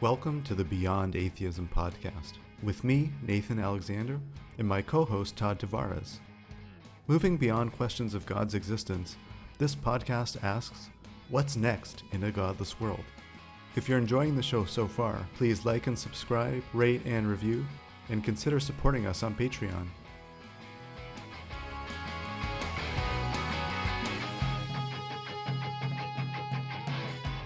Welcome to the Beyond Atheism podcast, with me, Nathan Alexander, and my co-host, Todd Tavares. Moving beyond questions of God's existence, this podcast asks, what's next in a godless world? If you're enjoying the show so far, please like and subscribe, rate and review, and consider supporting us on Patreon.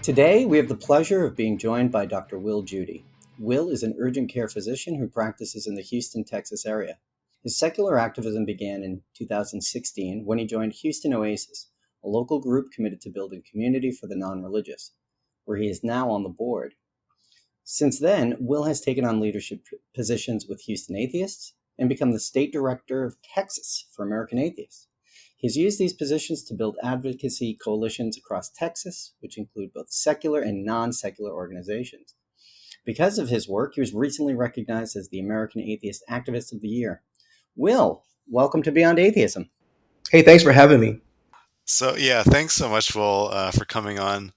Today, we have the pleasure of being joined by Dr. Wil Jeudy. Wil is an urgent care physician who practices in the Houston, Texas area. His secular activism began in 2016 when he joined Houston Oasis, a local group committed to building community for the non-religious, where he is now on the board. Since then, Wil has taken on leadership positions with Houston Atheists and become the state director of Texas for American Atheists. He's used these positions to build advocacy coalitions across Texas, which include both secular and non-secular organizations. Because of his work, he was recently recognized as the American Atheist Activist of the Year. Wil, welcome to Beyond Atheism. Hey, thanks for having me. Thanks so much, Wil, for coming on.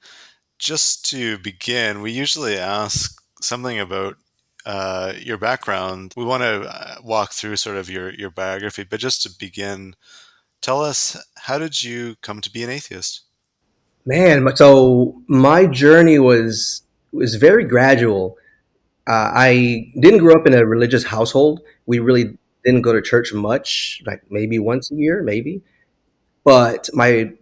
Just to begin, we usually ask something about your background. We want to walk through sort of your biography, but just to begin, tell us, how did you come to be an atheist? Man, so my journey was very gradual. I didn't grow up in a religious household. We really didn't go to church much, like maybe once a year, maybe. But my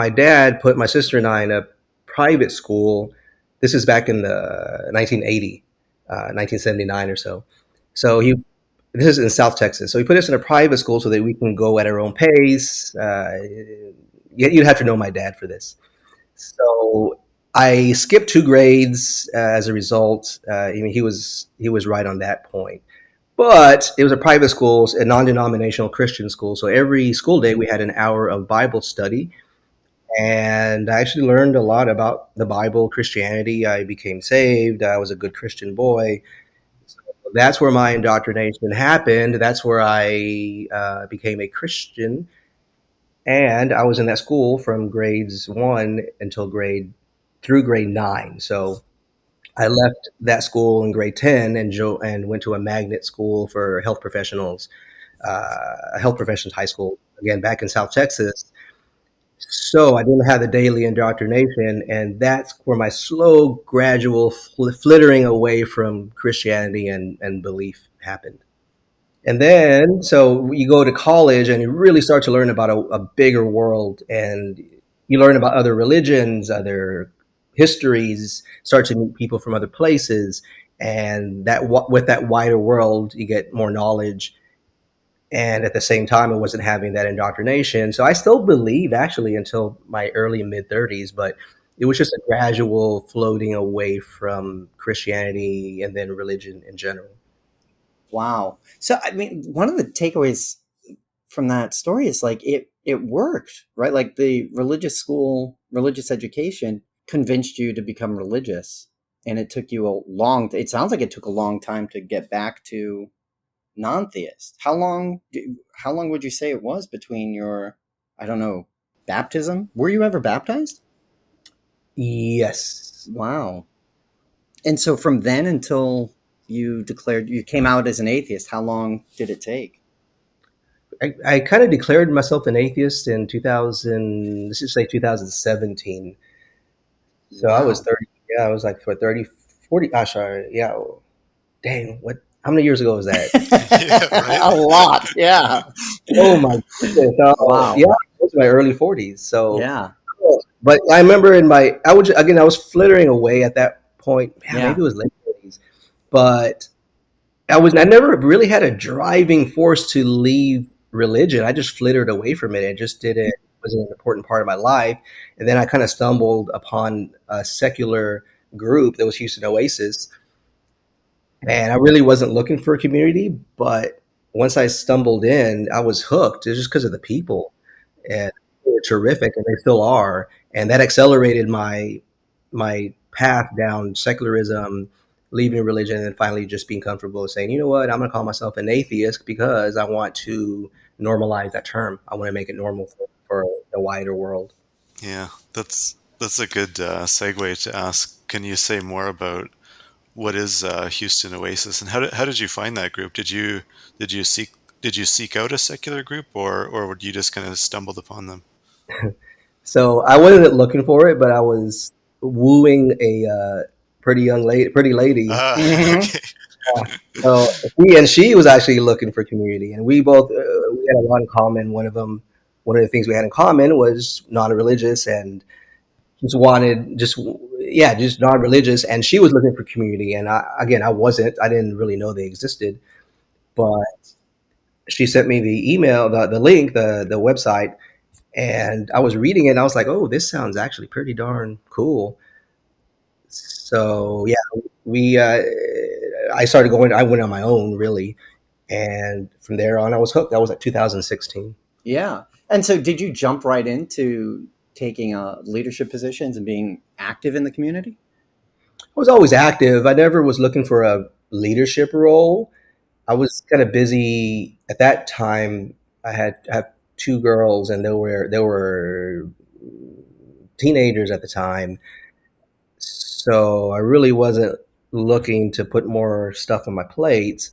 dad put my sister and I in a private school. This is back in the 1979 or so. So this is in South Texas. So he put us in a private school so that we can go at our own pace. You'd have to know my dad for this. So I skipped 2 grades as a result. He was right on that point. But it was a private school, a non-denominational Christian school. So every school day we had an hour of Bible study. And I actually learned a lot about the Bible, Christianity. I became saved. I was a good Christian boy. So that's where my indoctrination happened. That's where I became a Christian. And I was in that school from grades 1 through grade 9. So I left that school in grade 10 and went to a magnet school for health professionals, a health professions high school, again, back in South Texas. So I didn't have the daily indoctrination, and that's where my slow, gradual flittering away from Christianity and belief happened. And then, so you go to college and you really start to learn about a bigger world, and you learn about other religions, other histories, start to meet people from other places. And with that wider world, you get more knowledge. And at the same time, I wasn't having that indoctrination. So I still believed actually until my early mid 30s, but it was just a gradual floating away from Christianity and then religion in general. Wow. So, one of the takeaways from that story is like it worked, right? Like the religious school, religious education convinced you to become religious. And it took you it sounds like it took a long time to get back to non-theist. How long would you say it was between your, I don't know, baptism? Were you ever baptized? Yes. Wow. And so from then until you came out as an atheist, how long did it take? I kind of declared myself an atheist in 2000, let's just say 2017. So Wow. I was 30. Yeah, I was like for 30, 40. Sorry. Yeah. Dang. How many years ago was that? Yeah, right? A lot. Yeah. Oh my goodness. Wow. Yeah, it was my early 40s. So, Yeah. but I remember I was flittering away at that point. Yeah, maybe it was late 40s, but I never really had a driving force to leave religion. I just flittered away from it. It just didn't, wasn't an important part of my life. And then I kind of stumbled upon a secular group that was Houston Oasis. And I really wasn't looking for a community, but once I stumbled in, I was hooked. It's just because of the people, and they were terrific, and they still are. And that accelerated my path down secularism, leaving religion, and finally just being comfortable with saying, you know what, I'm going to call myself an atheist because I want to normalize that term. I want to make it normal for the wider world. Yeah, that's a good segue to ask. Can you say more about what is Houston Oasis, and how did you find that group? Did you seek did you seek out a secular group, or you just kind of stumbled upon them? So I wasn't looking for it, but I was wooing a pretty lady. Hmm. Okay. So she was actually looking for community, and we both we had a lot in common. One of the things we had in common was non-religious, and just non-religious. And she was looking for community, and I wasn't. I didn't really know they existed, but she sent me the email, the link, the website, and I was reading it, and I was like, oh, this sounds actually pretty darn cool. So yeah, we I started going. I went on my own really, and from there on, I was hooked. That was like 2016. Yeah. And so, did you jump right into taking leadership positions and being active in the community? I was always active. I never was looking for a leadership role. I was kind of busy at that time. I have two girls, and they were teenagers at the time, so I really wasn't looking to put more stuff on my plate.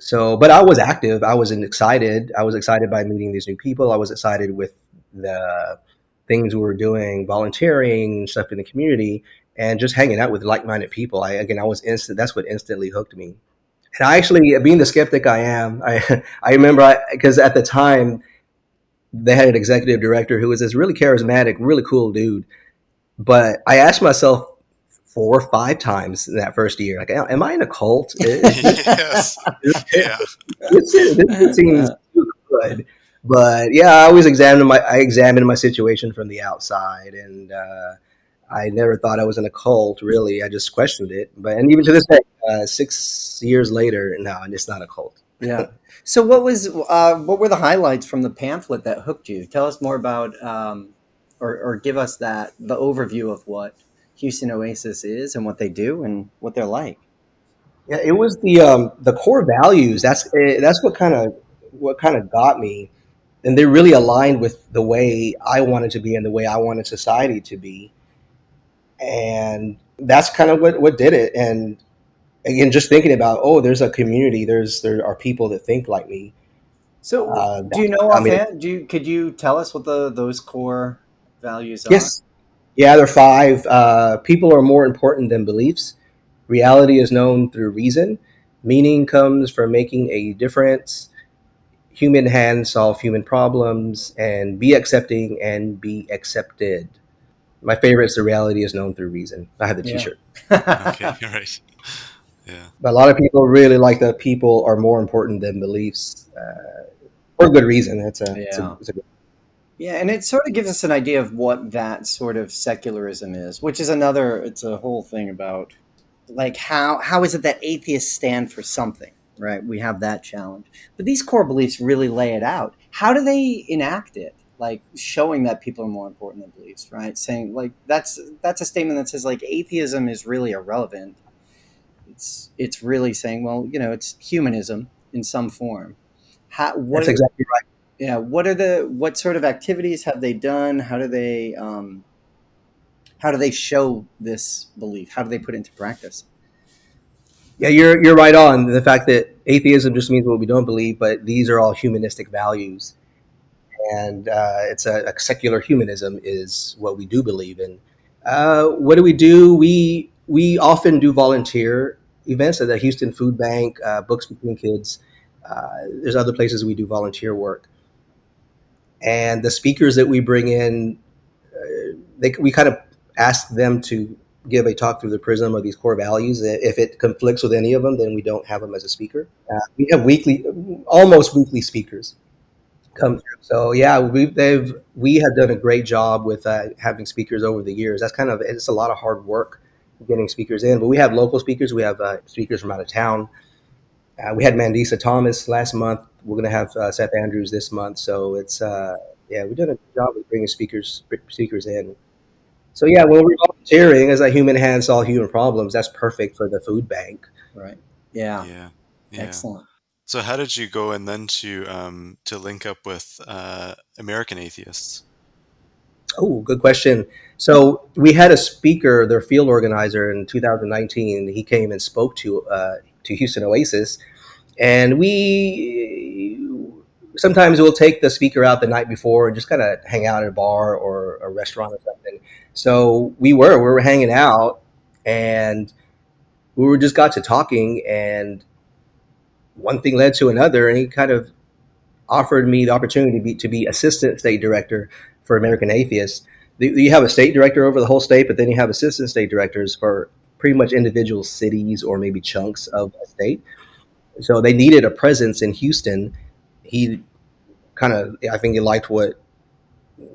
So, but I was active. I was excited. I was excited by meeting these new people. I was excited with the things we were doing, volunteering and stuff in the community, and just hanging out with like-minded people. I was instant. That's what instantly hooked me. And I actually, being the skeptic I am, I remember because at the time they had an executive director who was this really charismatic, really cool dude. But I asked myself 4 or 5 times in that first year, like, am I in a cult? Yes. Yeah. This seems too good. But yeah, I examined my situation from the outside, and I never thought I was in a cult. Really, I just questioned it. And even to this day, 6 years later, no, it's not a cult. Yeah. So, what were the highlights from the pamphlet that hooked you? Tell us more about, or give us the overview of what Houston Oasis is and what they do and what they're like. Yeah, it was the core values. That's what kind of got me, and they really aligned with the way I wanted to be and the way I wanted society to be, and that's kind of what did it. And again, just thinking about, oh, there's a community, there are people that think like me. So, do That's you what know got me to, offhand? Could you tell us what those core values are? yes, yeah, there are five. People are more important than beliefs. Reality is known through reason. Meaning comes from making a difference. Human hands solve human problems, and be accepting and be accepted. My favorite is the reality is known through reason. I have the Yeah. T-shirt. Okay. All right. Yeah. But a lot of people really like that people are more important than beliefs, for a good reason. Yeah. It's a good. Yeah, and it sort of gives us an idea of what that sort of secularism is, which is it's a whole thing about like how is it that atheists stand for something, right? We have that challenge. But these core beliefs really lay it out. How do they enact it? Like showing that people are more important than beliefs, right? Saying like that's a statement that says like atheism is really irrelevant. It's really saying, well, it's humanism in some form. How what That's exactly right. Yeah, what sort of activities have they done? How do they show this belief? How do they put it into practice? Yeah, you're right on the fact that atheism just means what we don't believe, but these are all humanistic values, and it's a secular humanism is what we do believe in. What do we do? We often do volunteer events at the Houston Food Bank, Books Between Kids. There's other places we do volunteer work, and the speakers that we bring in, we kind of ask them to give a talk through the prism of these core values. If it conflicts with any of them, then we don't have them as a speaker. We have almost weekly speakers come through. So yeah, we have done a great job with having speakers over the years. It's a lot of hard work getting speakers in, but we have local speakers. We have speakers from out of town. We had Mandisa Thomas last month. We're going to have Seth Andrews this month. So it's yeah, we've done a good job of bringing speakers in. So yeah, when we're volunteering as a human hand solve human problems, that's perfect for the food bank. Right. Yeah. Yeah. Yeah. Excellent. So how did you go and then to link up with American Atheists? Oh, good question. So we had a speaker, their field organizer in 2019. He came and spoke to Houston Oasis, and we sometimes we'll take the speaker out the night before and just kind of hang out at a bar or a restaurant or something. So we were hanging out, and we were just got to talking, and one thing led to another, and he kind of offered me the opportunity to be assistant state director for American Atheists. You have a state director over the whole state, but then you have assistant state directors for pretty much individual cities or maybe chunks of a state. So they needed a presence in Houston. He kind of, I think he liked what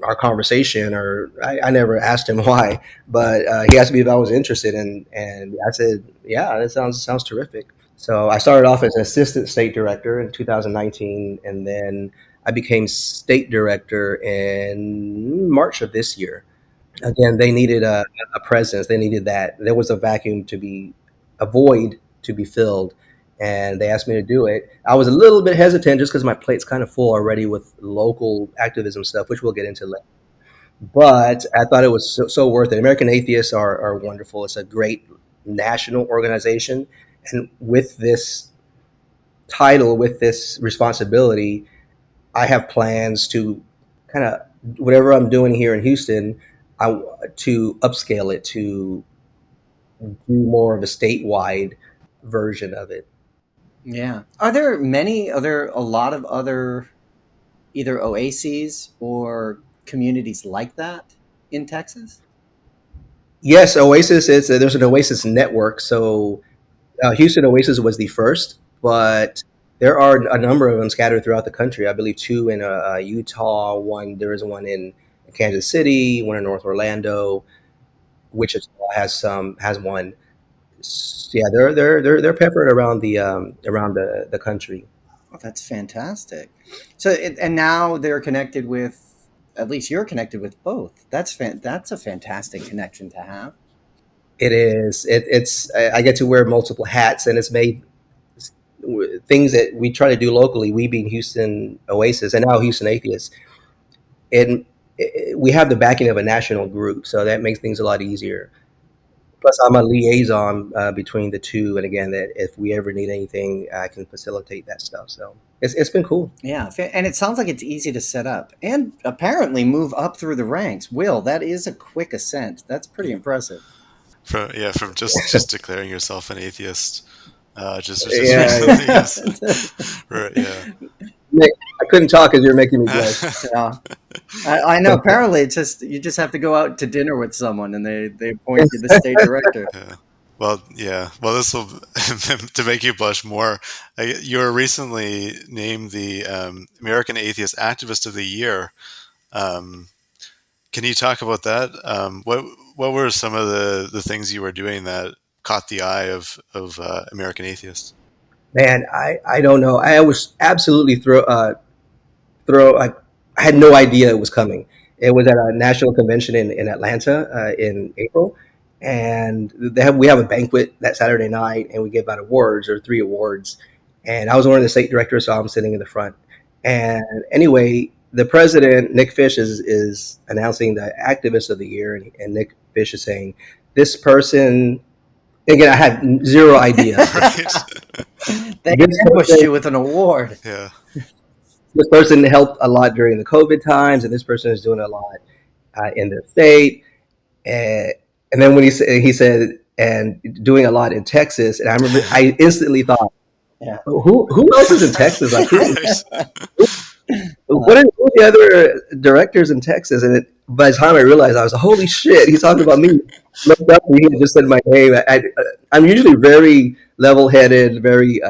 our conversation, or I never asked him why, but he asked me if I was interested, and I said, yeah, that sounds terrific. So I started off as an assistant state director in 2019, and then I became state director in March of this year. Again, they needed a presence. They needed that. There was a vacuum a void to be filled, and they asked me to do it. I was a little bit hesitant just because my plate's kind of full already with local activism stuff, which we'll get into later. But I thought it was so worth it. American Atheists are wonderful. It's a great national organization, and with this title, with this responsibility, I have plans to kind of whatever I'm doing here in Houston, to upscale it to do more of a statewide version of it. Yeah. Are there a lot of other either oases or communities like that in Texas? Yes, Oasis. There's an Oasis network. So Houston Oasis was the first, but there are a number of them scattered throughout the country. I believe two in Utah. There is one in Kansas City, one in North Orlando. Wichita has one. Yeah, they're peppered around the country. Oh, that's fantastic. So, and now they're connected with, at least you're connected with both. That's a fantastic connection to have. It is. I get to wear multiple hats, and it's made things that we try to do locally. We being Houston Oasis and now Houston Atheists, and we have the backing of a national group, so that makes things a lot easier. Plus, I'm a liaison between the two, and again, that if we ever need anything, I can facilitate that stuff. So it's been cool. Yeah, and it sounds like it's easy to set up and apparently move up through the ranks. Will, that is a quick ascent. That's pretty impressive. From just declaring yourself an atheist, just Yeah, recently, yeah. yes. Right, yeah. I couldn't talk because you're making me blush. Yeah, I know. Apparently, it's just you just have to go out to dinner with someone, and they appoint you the state director. Yeah. Well, yeah. Well, this will to make you blush more. You were recently named the American Atheist Activist of the Year. Um, can you talk about that? What were some of the things you were doing that caught the eye of American Atheists? Man, I don't know. I was absolutely throw. I had no idea it was coming. It was at a national convention in Atlanta in April, and we have a banquet that Saturday night, and we give out awards or three awards. And I was one of the state directors, so I'm sitting in the front. And anyway, the president Nick Fish is announcing the activist of the year, and Nick Fish is saying this person. Again, I had zero idea. Right. They This ambushed person, you with an award. Yeah. this person helped a lot during the COVID times, and this person is doing a lot in their state. And then when he said, and doing a lot in Texas, and I remember I instantly thought, Yeah. who else is in Texas? Like Right. what are the other directors in Texas? And by the time I realized, I was holy shit, he's talking about me. Looked up and he had just said my name. I'm usually very level headed, very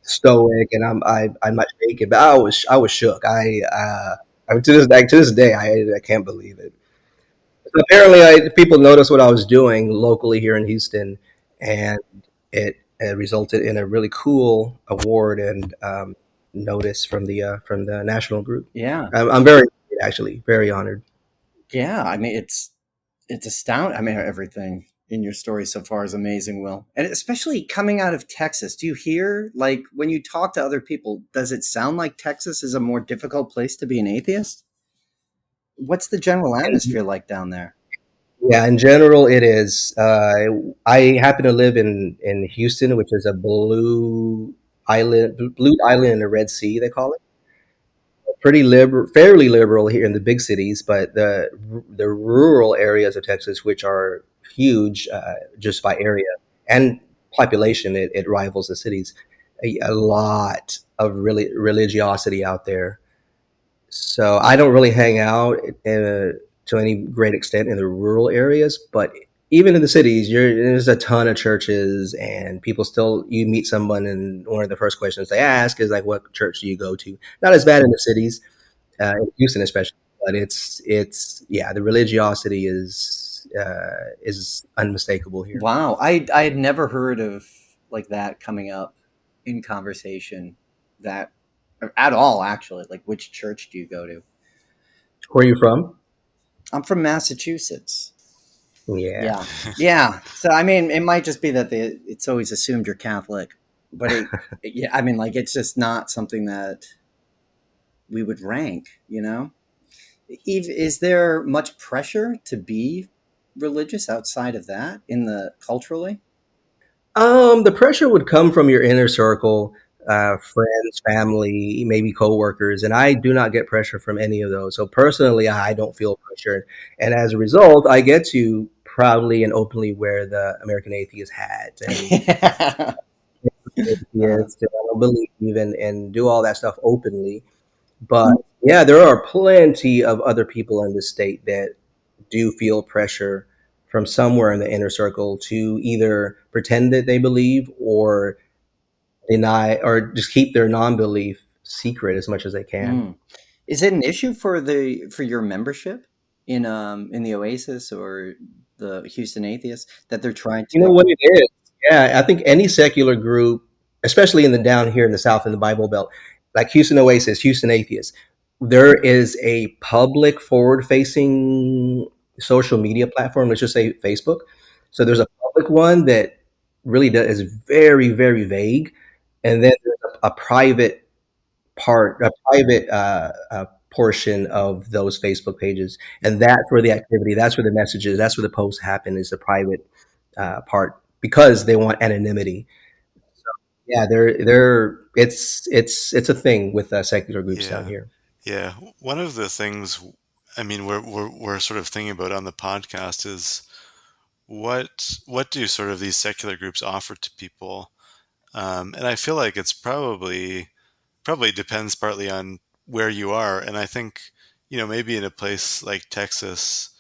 stoic, and I'm not shaking, but I was shook. I mean, to this day I can't believe it. So apparently, people noticed what I was doing locally here in Houston, and it resulted in a really cool award and notice from the national group. Yeah. I'm very actually very honored. Yeah. I mean, it's astounding. I mean, everything in your story so far is amazing, Will. And especially coming out of Texas. Do you hear, like, when you talk to other people, does it sound like Texas is a more difficult place to be an atheist? What's the general And atmosphere like down there? yeah, in general, it is. I happen to live in Houston, which is a blue island in the Red Sea. They call it pretty liberal, fairly liberal here in the big cities, but the rural areas of Texas, which are huge just by area and population, it rivals the cities. A lot of really religiosity out there. So I don't really hang out to any great extent in the rural areas, but even in the cities, there's a ton of churches, and people still. You meet someone, and one of the first questions they ask is like, "What church do you go to?" Not as bad in the cities, in Houston especially, but it's yeah, the religiosity is unmistakable here. Wow, I had never heard of like that coming up in conversation that or at all actually. Like which church do you go to? Where are you from? I'm from Massachusetts. Yeah. Yeah. Yeah. So I mean, it might just be that it's always assumed you're Catholic, but yeah, I mean like it's just not something that we would rank, you know? Eve, is there much pressure to be religious outside of that in the culturally? The pressure would come from your inner circle, friends, family, maybe coworkers, and I do not get pressure from any of those. So personally, I don't feel pressured, and as a result, I get to proudly and openly wear the American Atheist hat and Uh, atheist, and I don't believe and do all that stuff openly. But yeah, there are plenty of other people in the state that do feel pressure from somewhere in the inner circle to either pretend that they believe or deny or just keep their non-belief secret as much as they can. mm. Is it an issue for the for your membership in the Oasis or the Houston Atheists that they're trying You know to? what it is? Yeah, I think any secular group, especially in the down here in the South in the Bible Belt, like Houston Oasis, Houston Atheists, there is a public forward-facing social media platform. Let's just say Facebook. So there's a public one that really is very, very vague, and then there's a private a private portion of those Facebook pages, and that's where the activity, that's where the messages, that's where the posts happen. Is the private part because they want anonymity. Yeah, it's a thing with secular groups down Yeah. here. Yeah. One of the things, I mean, we're sort of thinking about on the podcast is what do sort of these secular groups offer to people? And I feel like it's probably depends partly on where you are. And I think, maybe in a place like Texas,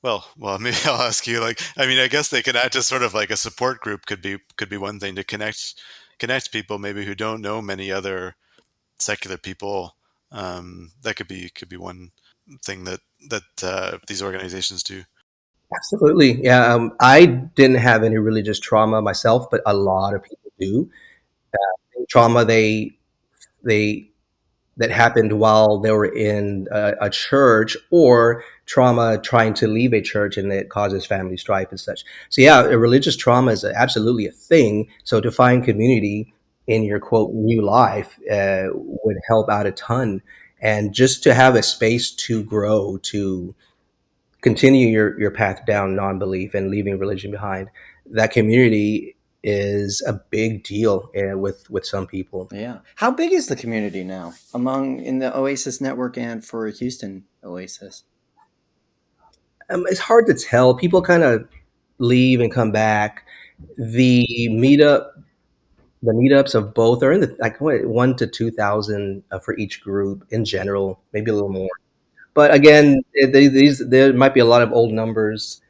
well, maybe I'll ask you. Like, I mean, I guess they could act as sort of like a support group. Could be one thing to connect people maybe who don't know many other secular people. That could be one thing that these organizations do. Absolutely, yeah. I didn't have any religious trauma myself, but a lot of people do. Trauma they that happened while they were in a church, or trauma trying to leave a church and it causes family strife and such. So yeah, religious trauma is absolutely a thing. So to find community in your quote new life would help out a ton, and just to have a space to grow, to continue your path down non-belief and leaving religion behind, that community is a big deal with some people. Yeah. How big is the community now among in the Oasis network and for Houston Oasis? It's hard to tell. People kind of leave and come back. The meetup, the meetups of both are in the like what, 1 to 2,000 for each group in general, maybe a little more. But again, these there might be a lot of old numbers.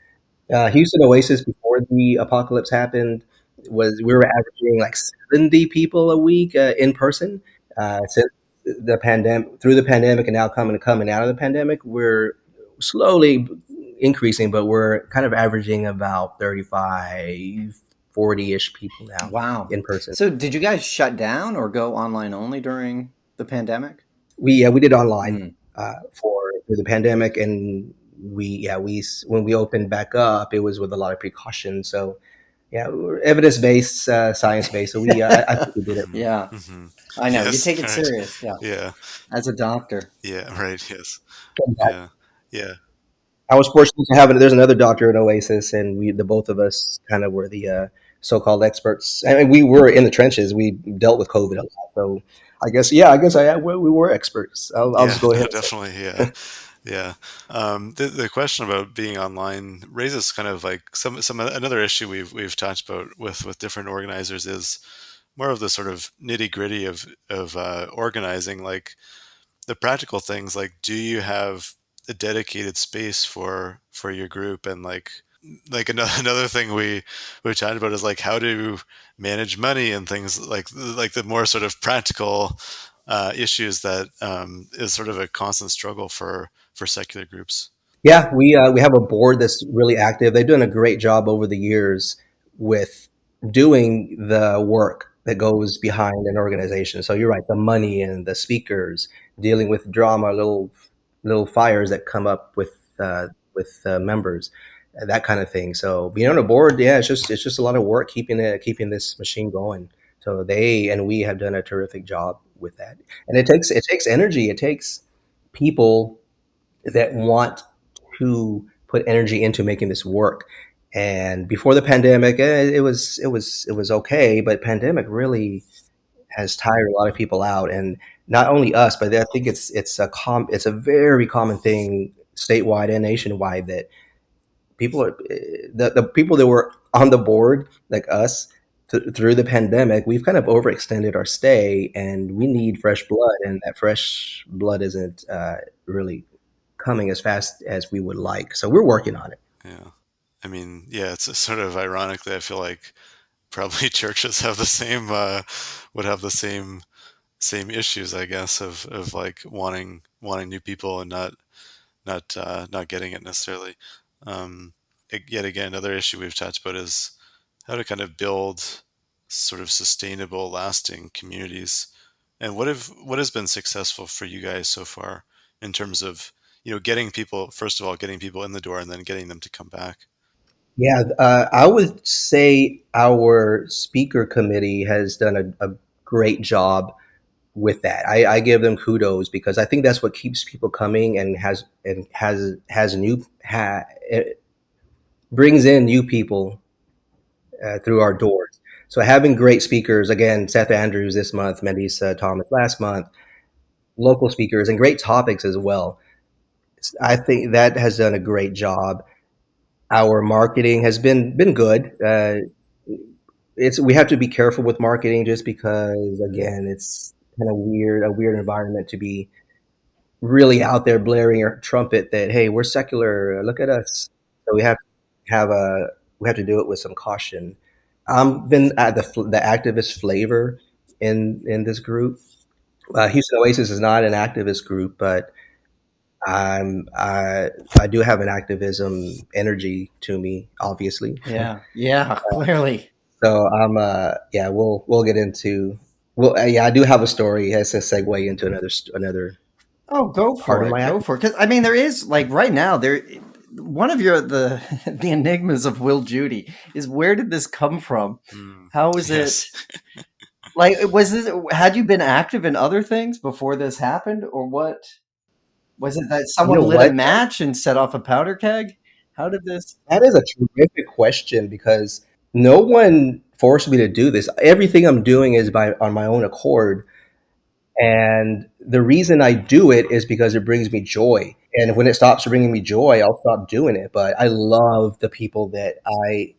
Houston Oasis before the apocalypse happened was we were averaging like 70 people a week in person. Since the pandemic, through the pandemic, and now coming out of the pandemic, we're slowly increasing, but we're kind of averaging about 35, 40-ish people now Wow. in person. So did you guys shut down or go online only during the pandemic? We did online Mm. for through the pandemic, and we when we opened back up, it was with a lot of precautions. So Yeah, we're evidence-based, science-based. So I think we did it. Yeah, Mm-hmm. I know. You Yes. take it Right. serious. Yeah, Yeah. as a doctor. Yeah. Right. Yes. Yeah. Yeah. I was fortunate to have it. There's another doctor in Oasis, and the both of us kind of were the so-called experts. I mean, we were in the trenches. We dealt with COVID a lot, so we were experts. I'll Yeah. just go No, ahead and definitely. say, Yeah. Yeah. The question about being online raises kind of like some another issue we've talked about with different organizers is more of the sort of nitty gritty of organizing, like the practical things. Like, do you have a dedicated space for your group? And like another thing we talked about is like how to manage money and things like the more sort of practical issues that is sort of a constant struggle for secular groups. yeah, we have a board that's really active. They've done a great job over the years with doing the work that goes behind an organization. So you're right, the money and the speakers, dealing with drama, little fires that come up with members, that kind of thing. So being on a board, yeah, it's just a lot of work keeping this machine going. So they and we have done a terrific job with that, and it takes energy. It takes people that want to put energy into making this work. And before the pandemic, it was okay, but pandemic really has tired a lot of people out, and not only us, but I think it's a very common thing statewide and nationwide that people are the people that were on the board like us through the pandemic. We've kind of overextended our stay, and we need fresh blood, and that fresh blood isn't really coming as fast as we would like. So we're working on it. Yeah. I mean, yeah, it's sort of ironic that I feel like probably churches have the same would have the same issues, I guess, of like wanting new people and not getting it necessarily. Um, Yet again, another issue we've talked about is how to kind of build sort of sustainable, lasting communities. And what has been successful for you guys so far in terms of getting people, first of all, getting people in the door and then getting them to come back. Yeah, I would say our speaker committee has done a great job with that. I give them kudos because I think that's what keeps people coming and has it brings in new people through our doors. So having great speakers, again, Seth Andrews this month, Melissa Thomas last month, local speakers and great topics as well. I think that has done a great job. Our marketing has been good. It's we have to be careful with marketing just because again, it's kind of a weird environment to be really out there blaring your trumpet that hey, we're secular, look at us. So have a we have to do it with some caution. Been at the activist flavor in this group. Houston Oasis is not an activist group, but I do have an activism energy to me, obviously. Yeah, yeah, clearly. So yeah, we'll get into yeah, I do have a story as a segue into another Oh, go part for of it. my Go activism. for it. Because I mean, there is like right now there. One of your the the enigmas of Wil Jeudy is where did this come from? Mm, How is it? yes. Like, was this? Had you been active in other things before this happened, or what? Was it that You someone know lit a what? match and set off a powder keg? How did this? That is a terrific question because no one forced me to do this. Everything I'm doing is by on my own accord. And the reason I do it is because it brings me joy. And when it stops bringing me joy, I'll stop doing it. But I love the people that I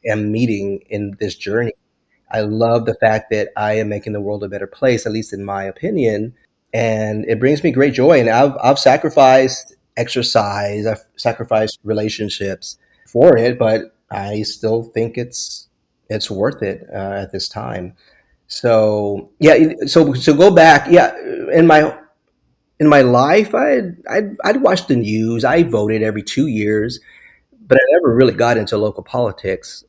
am meeting in this journey. I love the fact that I am making the world a better place, at least in my opinion. And it brings me great joy. And I've sacrificed exercise, I've sacrificed relationships for it, but I still think it's worth it at this time. So yeah, so go back. Yeah, in my life, I'd watch the news. I voted every 2 years, but I never really got into local politics.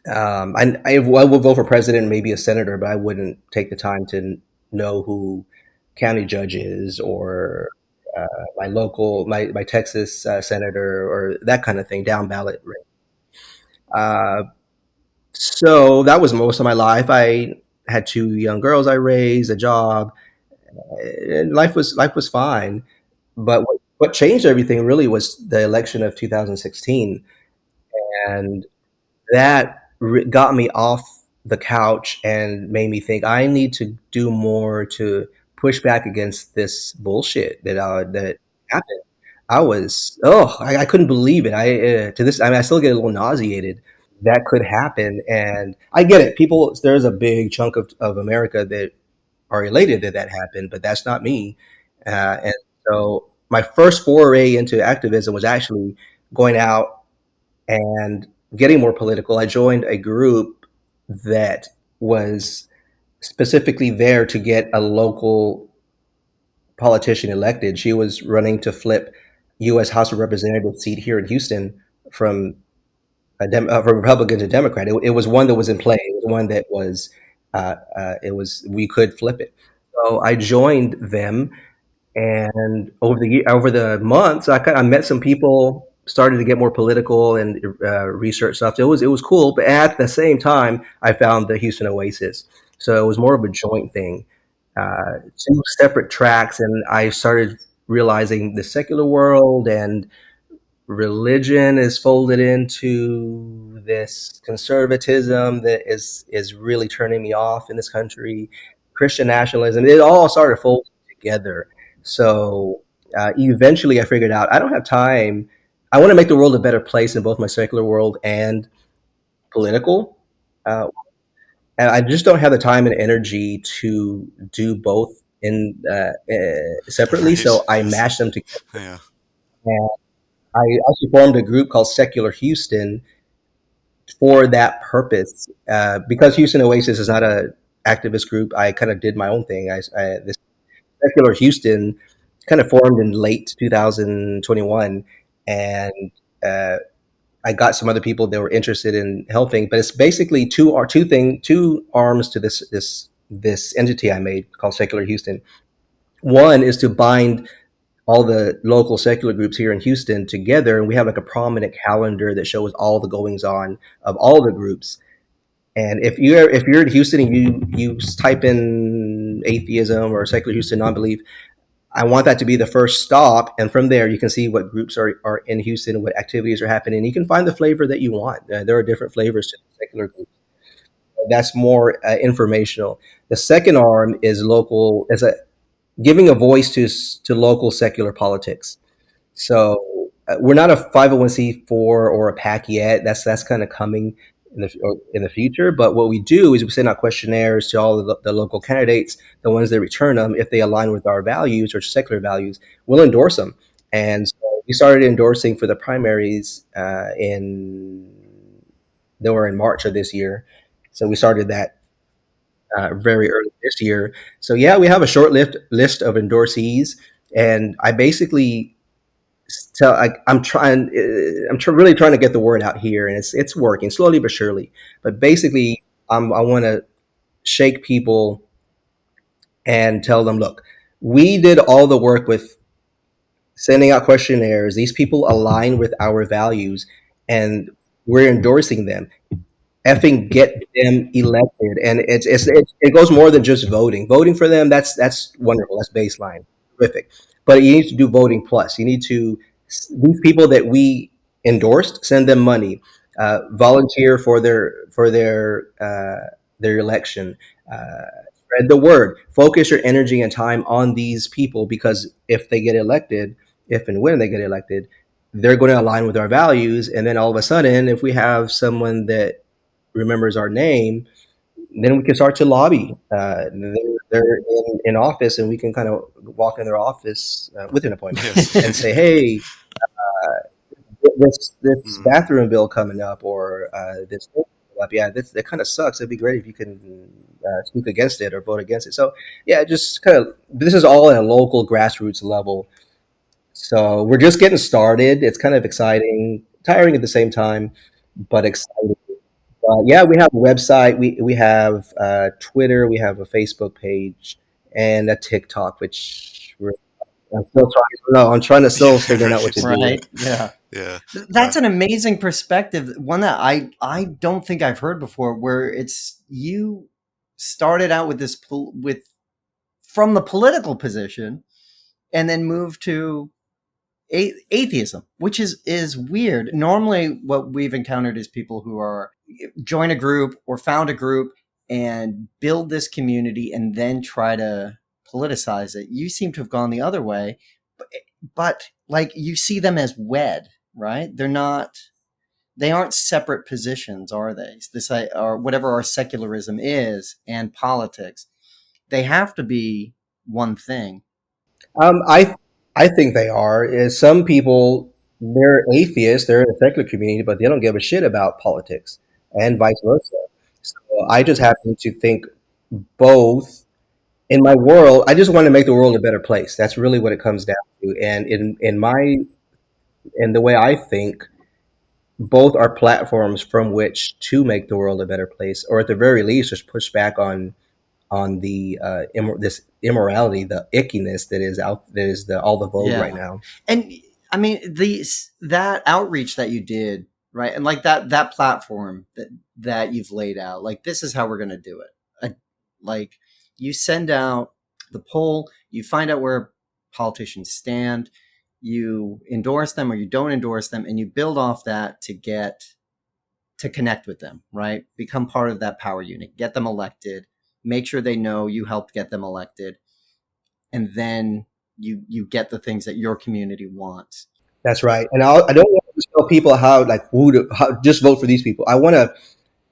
I would vote for president, maybe a senator, but I wouldn't take the time to know who county judge is or my Texas senator or that kind of thing, down ballot. Uh, So that was most of my life. I had two young girls I raised, a job, and life was fine. But what changed everything really was the election of 2016, and that got me off the couch and made me think I need to do more to push back against this bullshit that happened. I couldn't believe it. To this, I mean, I still get a little nauseated. That could happen, and I get it. People, there's a big chunk of America that are elated that that happened, but that's not me. And so my first foray into activism was actually going out and getting more political. I joined a group that was specifically there to get a local politician elected. She was running to flip U.S. House of Representatives seat here in Houston from from Republican to Democrat. It was one that was in play. It was one that was we could flip it. So I joined them, and over the months, I met some people, started to get more political and research stuff. It was cool, but at the same time, I found the Houston Oasis, so it was more of a joint thing, two separate tracks, and I started realizing the secular world and religion is folded into this conservatism that is really turning me off in this country. Christian nationalism, it all started folding together. So eventually, I figured out I don't have time. I want to make the world a better place in both my secular world and political. Uh, and I just don't have the time and energy to do both in separately. Right. So I Yes. mashed them together. Yeah. And I actually formed a group called Secular Houston for that purpose. Because Houston Oasis is not a activist group, I kind of did my own thing. This Secular Houston kind of formed in late 2021, and uh, I got some other people that were interested in helping. But it's basically two arms to this entity I made called Secular Houston. One is to bind all the local secular groups here in Houston together, and we have like a prominent calendar that shows all the goings on of all the groups. And if you're in Houston and you type in atheism or secular Houston non-belief, I want that to be the first stop, and from there you can see what groups are in Houston, what activities are happening. You can find the flavor that you want. There are different flavors to secular groups. That's more informational. The second arm is local, is a giving a voice to local secular politics. So we're not a 501c4 or a PAC yet. That's kind of coming in the future. But what we do is we send out questionnaires to all of the local candidates, the ones that return them. If they align with our values or secular values, we'll endorse them. And so we started endorsing for the primaries in they were in March of this year. So we started that very early this year. So yeah, we have a short list of endorsees, and I basically I'm trying. Really trying to get the word out here, and it's working slowly but surely. But basically, I want to shake people and tell them, look, we did all the work with sending out questionnaires. These people align with our values, and we're endorsing them. Effing get them elected, and it goes more than just voting. Voting for them, that's wonderful. That's baseline, terrific. But you need to do voting plus. You need to these people that we endorsed, send them money, volunteer for their election. Spread the word. Focus your energy and time on these people, because if they get elected, if and when they get elected, they're going to align with our values. And then all of a sudden, if we have someone that remembers our name, then we can start to lobby. They're in office, and we can kind of walk in their office with an appointment Yes. and say, "Hey, this Mm. bathroom bill coming up, or this thing coming up, yeah, that kind of sucks. It'd be great if you can speak against it or vote against it." So yeah, just kind of this is all at a local grassroots level. So we're just getting started. It's kind of exciting, tiring at the same time, but exciting. Yeah, we have a website. We have Twitter. We have a Facebook page and a TikTok, which we're I'm still trying. No, I'm trying to still figuring out what to do. Right? Yeah. Yeah. That's an amazing perspective. One that I don't think I've heard before, where it's you started out with this with from the political position and then moved to atheism, which is weird. Normally what we've encountered is people who are join a group or found a group and build this community and then try to politicize it. You seem to have gone the other way, but like you see them as wed, right? They aren't separate positions, are they? This or whatever our secularism is and politics, they have to be one thing. I think they are. Is some people, they're atheists, they're in the secular community, but they don't give a shit about politics, and vice versa. So I just happen to think both. In my world, I just want to make the world a better place. That's really what it comes down to. And in the way I think, both are platforms from which to make the world a better place, or at the very least, just push back on the this immorality, the ickiness that is all the vogue right now. And I mean, that outreach that you did, right, and like that platform that you've laid out, like this is how we're going to do it. Like you send out the poll, you find out where politicians stand, you endorse them or you don't endorse them, and you build off that to connect with them, right? Become part of that power unit, get them elected, make sure they know you helped get them elected, and then you get the things that your community wants. That's right. And I don't want to tell people how just vote for these people. I want to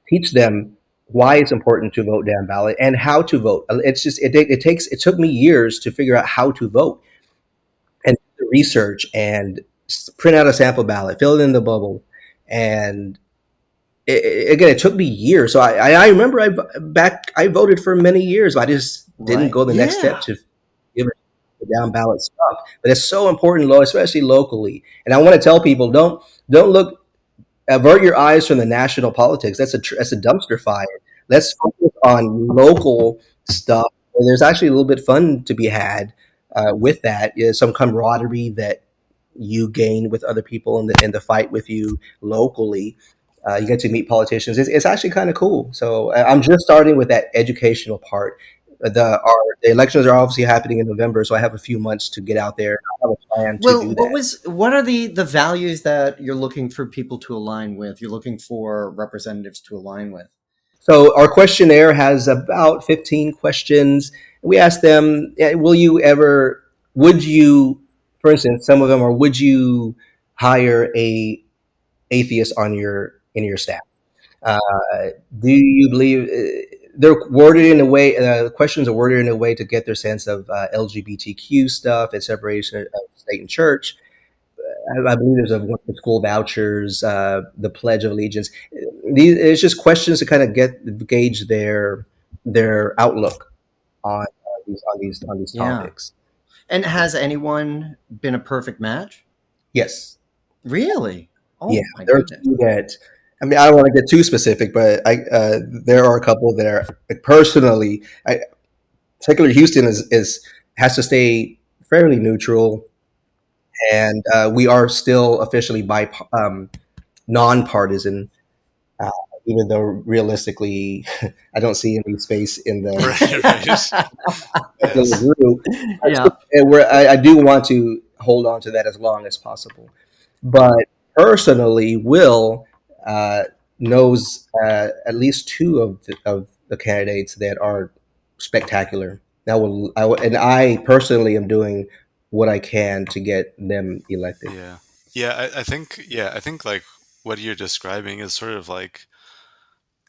teach them why it's important to vote down ballot and how to vote. It took me years to figure out how to vote and research and print out a sample ballot, fill it in the bubble, and it took me years. So I remember I voted for many years. But I just didn't go the next step to give it the down ballot stuff. But it's so important, especially locally. And I want to tell people, don't avert your eyes from the national politics. That's a dumpster fire. Let's focus on local stuff. There's actually a little bit fun to be had with that. Some camaraderie that you gain with other people in the fight with you locally. You get to meet politicians. It's actually kind of cool. So I'm just starting with that educational part. The elections are obviously happening in November, so I have a few months to get out there. I have a plan to do that. What are the values that you're looking for people to align with? You're looking for representatives to align with. So our questionnaire has about 15 questions. We ask them, would you, for instance, some of them are, would you hire a atheist in your staff? Do you believe they're worded in a way? Questions are worded in a way to get their sense of LGBTQ stuff and separation of state and church. I believe there's one for school vouchers, the Pledge of Allegiance. It's just questions to kind of gauge their outlook on these topics. And has anyone been a perfect match? Yes. Really? Oh, yeah. There are two that. I mean, I don't want to get too specific, but there are a couple that are personally. Secular Houston has to stay fairly neutral, and we are still officially nonpartisan. Even though realistically, I don't see any space in the group. Yeah. I do want to hold on to that as long as possible. But personally, Wil knows at least two of the candidates that are spectacular. I personally am doing what I can to get them elected. I think like what you're describing is sort of like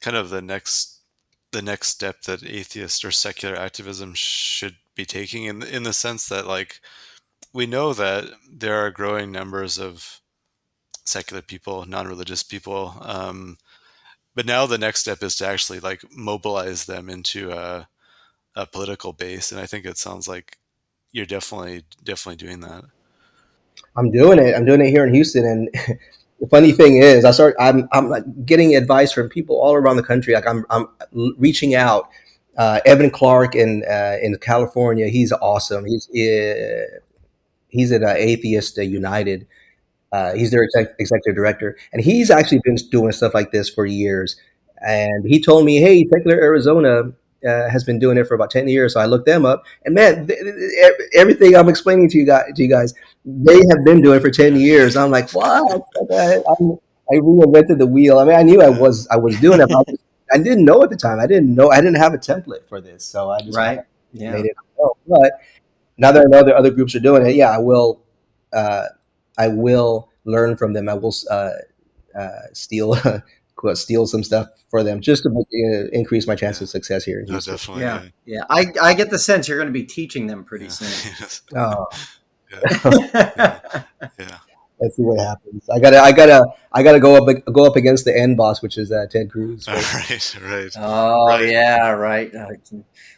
kind of the next step that atheist or secular activism should be taking in the sense that like we know that there are growing numbers of secular people, non-religious people, but now the next step is to actually like mobilize them into a political base, and I think it sounds like you're definitely doing that. I'm doing it here in Houston, and the funny thing is, I'm like getting advice from people all around the country. Like I'm reaching out. Evan Clark in California, he's awesome. He's an Atheist United. He's their executive director, and he's actually been doing stuff like this for years. And he told me, "Hey, Secular Arizona has been doing it for about 10 years." So I looked them up, and man, everything I'm explaining to you guys, they have been doing it for 10 years. I'm like, what? I reinvented the wheel. I mean, I knew I was doing it. But I didn't know at the time. I didn't know. I didn't have a template for this, so I just kind Right. of Yeah. made it up. But now that I know that other groups are doing it, yeah, I will. Uh, I will learn from them. I will steal steal some stuff for them just to increase my chance Yeah. of success here in No, Houston. definitely. Yeah. Yeah. Yeah. I get the sense you're going to be teaching them pretty Yeah. soon. Yes. Oh, Yeah. Yeah. Yeah. let's see what happens. I gotta go up against the end boss, which is Ted Cruz. All But right. Right. Oh, Right. yeah, right.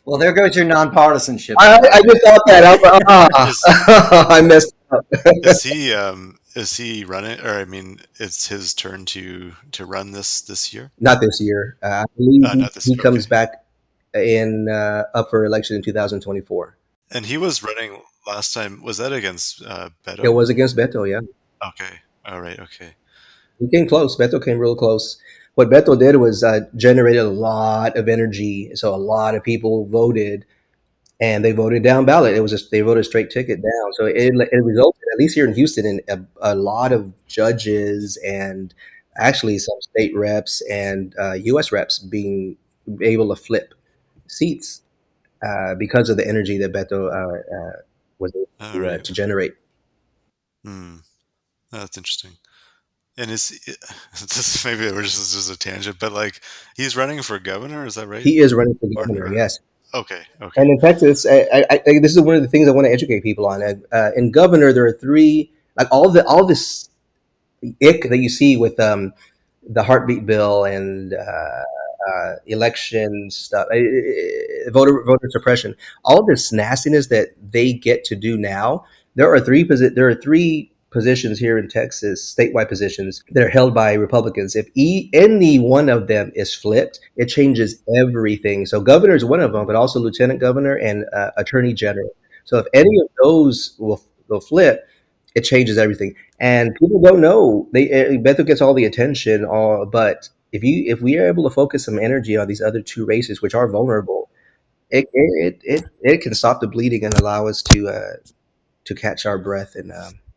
Well, there goes your nonpartisanship. I just thought that Is I messed up. is he running, or I mean, it's his turn to run this year? Not this year. I believe Not this he year. Okay. comes back in up for election in 2024. And he was running last time. Was that against It Beto? was against Beto, yeah. Okay. All right. Okay. He came close. Beto came real close. What Beto did was generated a lot of energy. So a lot of people voted, and they voted down ballot. It was just they voted straight ticket down. So it resulted, at least here in Houston, in a lot of judges and actually some state reps and U.S. reps being able to flip seats because of the energy that Beto was able All right. to generate. Hmm. That's interesting. And is this maybe we're just a tangent, but like he's running for governor, is that right? He is running for governor, Or yes. okay, okay. And in Texas, this is one of the things I want to educate people on. In governor, there are three, like all this ick that you see with the heartbeat bill and election stuff, voter suppression, all this nastiness that they get to do now. There are three positions here in Texas, statewide positions that are held by Republicans. If any one of them is flipped, it changes everything. So governor is one of them, but also lieutenant governor and attorney general. So if any of those will flip, it changes everything. And people don't know. Beto gets all the attention, all but if we are able to focus some energy on these other two races, which are vulnerable, it can stop the bleeding and allow us to catch our breath and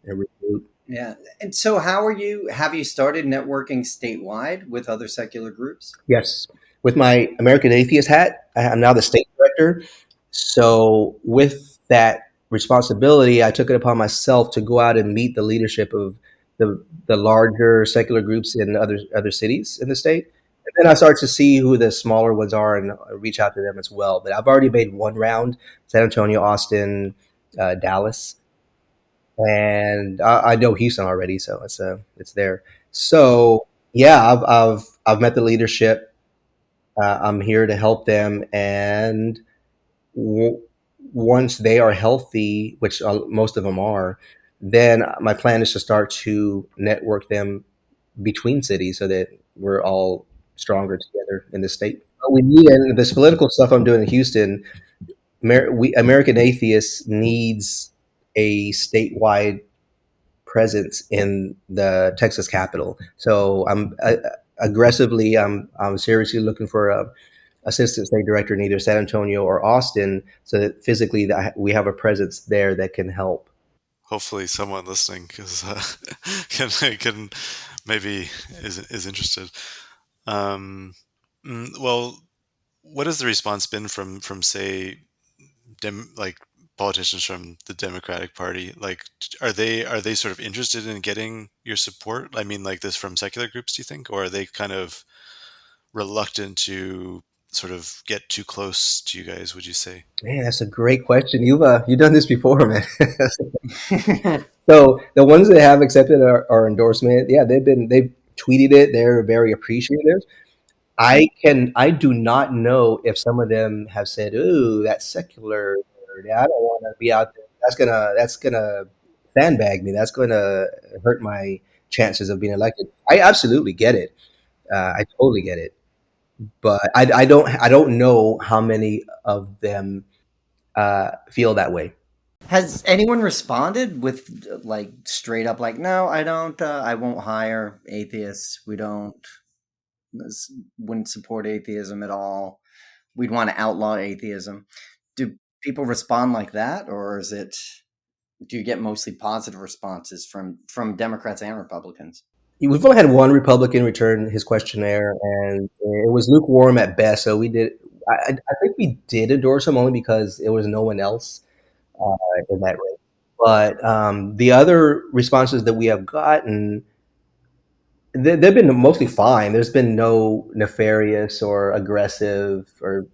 regroup. Yeah. And so, have you started networking statewide with other secular groups? Yes, with my American Atheist hat, I'm now the state director. So with that responsibility, I took it upon myself to go out and meet the leadership of the larger secular groups in other cities in the state. And then I start to see who the smaller ones are and reach out to them as well. But I've already made one round: San Antonio, Austin, Dallas, and I know Houston already, so it's there. So yeah, I've met the leadership. I'm here to help them, and w- once they are healthy, which most of them are, then my plan is to start to network them between cities so that we're all stronger together in the state. But we need, and this political stuff I'm doing in Houston, American Atheists needs a statewide presence in the Texas Capitol. So I'm seriously looking for a assistant state director in either San Antonio or Austin, so that physically we have a presence there that can help. Hopefully someone listening because can maybe is interested. Um, well, what has the response been from say like politicians from the Democratic Party? Like, are they sort of interested in getting your support? I mean, like this from secular groups, do you think, or are they kind of reluctant to sort of get too close to you guys? Would you say? Man, that's a great question. You've done this before, man. So the ones that have accepted our endorsement, yeah, they've tweeted it. They're very appreciative. I do not know if some of them have said, "Ooh, that's secular. Or, yeah, I don't want to be out there. That's gonna sandbag me. That's gonna hurt my chances of being elected." I absolutely get it. I totally get it. But I don't know how many of them feel that way. Has anyone responded with like straight up like, no, I don't, I won't hire atheists. We don't, wouldn't support atheism at all. We'd want to outlaw atheism. Do people respond like that, or is it? Do you get mostly positive responses from Democrats and Republicans? We've only had one Republican return his questionnaire, and it was lukewarm at best. So we did. I think we did endorse him only because there was no one else in that race. But the other responses that we have gotten, they've been mostly fine. There's been no nefarious or aggressive or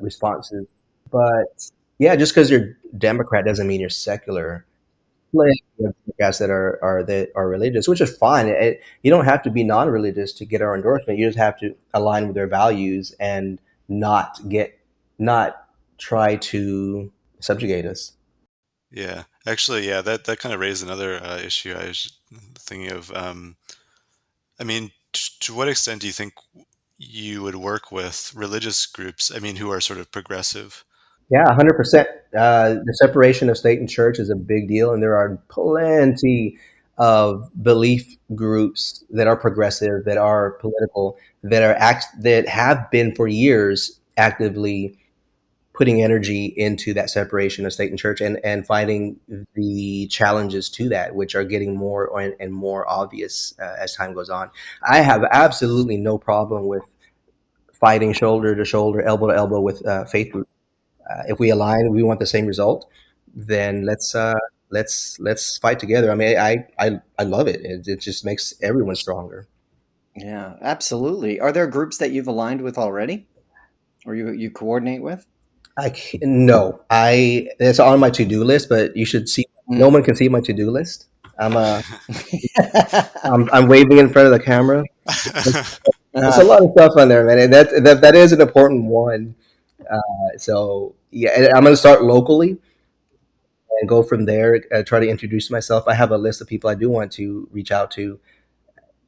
responses. But yeah, just because you're Democrat doesn't mean you're secular. Plenty of Democrats that are religious, which is fine. You don't have to be non-religious to get our endorsement. You just have to align with their values and not try to subjugate us. Yeah, actually, yeah, that kind of raised another issue I was thinking of. I mean, to what extent do you think you would work with religious groups? I mean, who are sort of progressive? Yeah, 100%. The separation of state and church is a big deal, and there are plenty of belief groups that are progressive, that are political, that have been for years actively putting energy into that separation of state and church, and fighting the challenges to that, which are getting more and more obvious as time goes on. I have absolutely no problem with fighting shoulder to shoulder, elbow to elbow with faith groups. If we align, we want the same result, then let's fight together. I mean, I love it. It just makes everyone stronger. Yeah, absolutely. Are there groups that you've aligned with already, or you coordinate with? No, I it's on my to do list, but you should see. No Mm. one can see my to do list. I'm I'm waving in front of the camera. There's a lot of stuff on there, man, and that is an important one. So yeah, and I'm gonna start locally and go from there. Try to introduce myself. I have a list of people I do want to reach out to.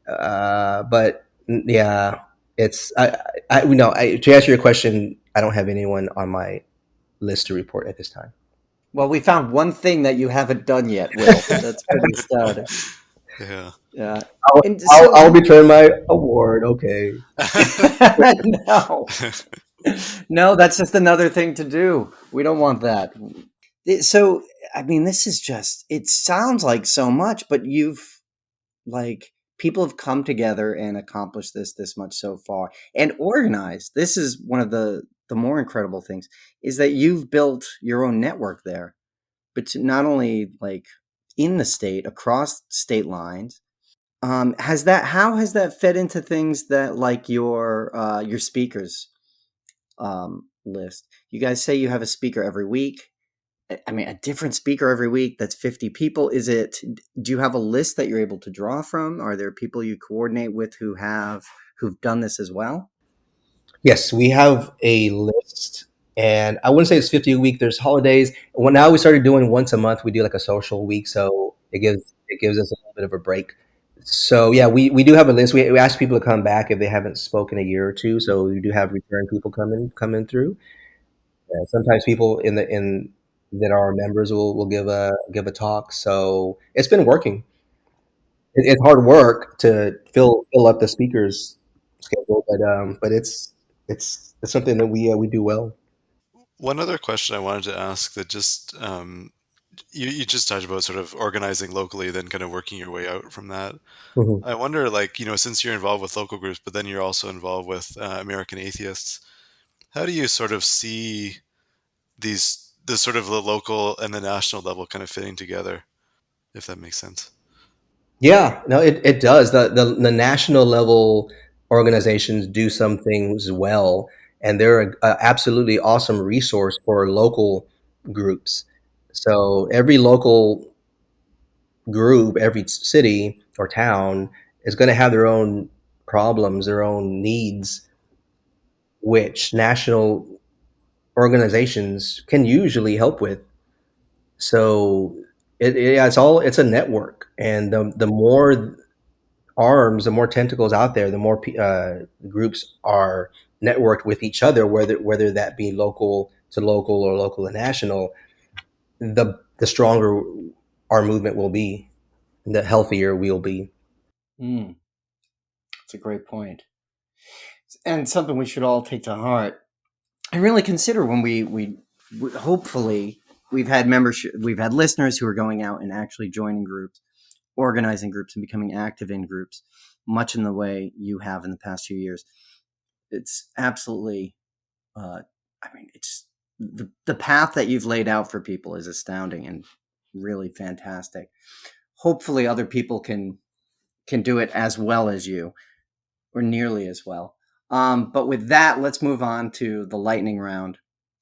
But yeah, it's I no. To answer your question, I don't have anyone on my list to report at this time. Well, we found one thing that you haven't done yet, Will. That's pretty stud. Yeah. Yeah. I'll, And I'll so, return my award. Okay. no, no, that's just another thing to do. We don't want that. So, I mean, this is just, it sounds like so much, but you've like, people have come together and accomplished this much so far and organized. This is one of the more incredible things is that you've built your own network there, but not only like in the state, across state lines. Has that how has that fed into things that like your speakers list? You guys say you have a speaker every week. I mean, a different speaker every week. That's 50 people. Is it? Do you have a list that you're able to draw from? Are there people you coordinate with who've done this as well? Yes, we have a list, and I wouldn't say it's 50 a week. There's holidays. Well, now we started doing once a month. We do like a social week, so it gives us a little bit of a break. So yeah, we do have a list. We ask people to come back if they haven't spoken a year or two. So we do have return people coming through. Sometimes people in that are members will give a talk. So it's been working. It's hard work to fill up the speakers schedule, but it's something that we do well. One other question I wanted to ask that just you just talked about sort of organizing locally, then kind of working your way out from that. Mhm. I wonder, like, since you're involved with local groups, but then you're also involved with American Atheists, how do you sort of see the sort of the local and the national level kind of fitting together, if that makes sense? Yeah, no, it does. The national level organizations do some things well, and they're a absolutely awesome resource for local groups. So every local group, every city or town is going to have their own problems, their own needs, which national organizations can usually help with. So yeah, it's a network, and the more arms, the more tentacles out there, the more groups are networked with each other, whether that be local to local or local to national. the stronger our movement will be, and the healthier we'll be. That's a great point, and something we should all take to heart and really consider when we hopefully we've had listeners who are going out and actually joining groups, organizing groups, and becoming active in groups, much in the way you have in the past few years. It's absolutely, it's the path that you've laid out for people is astounding and really fantastic. Hopefully other people can do it as well as you, or nearly as well. But with that, let's move on to the lightning round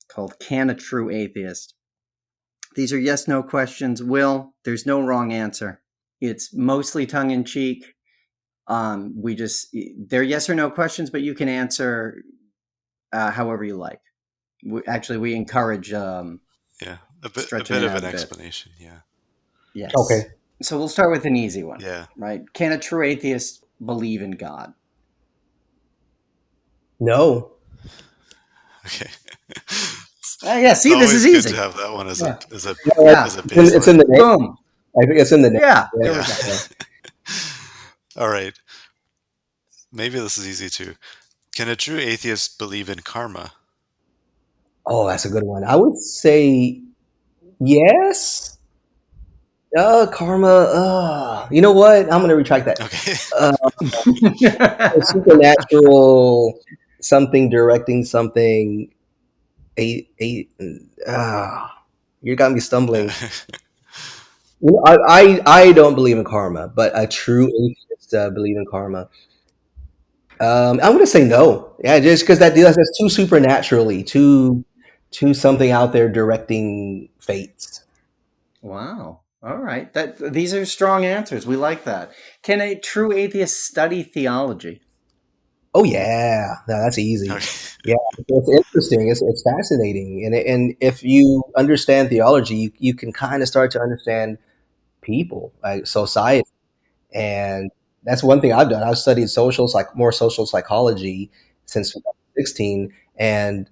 called Can a True Atheist? These are yes/no questions. Wil, there's no wrong answer. It's mostly tongue-in-cheek. They're yes or no questions, but you can answer however you like. We encourage a bit of an explanation. Yeah. Yes. Okay. So we'll start with an easy one. Yeah. Right. Can a true atheist believe in God? No. Okay. See, this is easy. Good to have that one as a baseline. It's in the name. Boom. I think it's in the name. Yeah. All right. Maybe this is easy too. Can a true atheist believe in karma? Oh, that's a good one. I would say yes. Karma. You know what? I'm going to retract that. Okay. Supernatural, something directing something. You got me stumbling. I don't believe in karma, but a true atheist believe in karma. I'm going to say no. Yeah, just because that's too supernaturally, too something out there directing fates. Wow. All right. These are strong answers. We like that. Can a true atheist study theology? Oh yeah, no, that's easy. Okay. Yeah, it's interesting. It's fascinating, and if you understand theology, you can kind of start to understand people, like society, and that's one thing I've done. I've studied more social psychology since 2016, and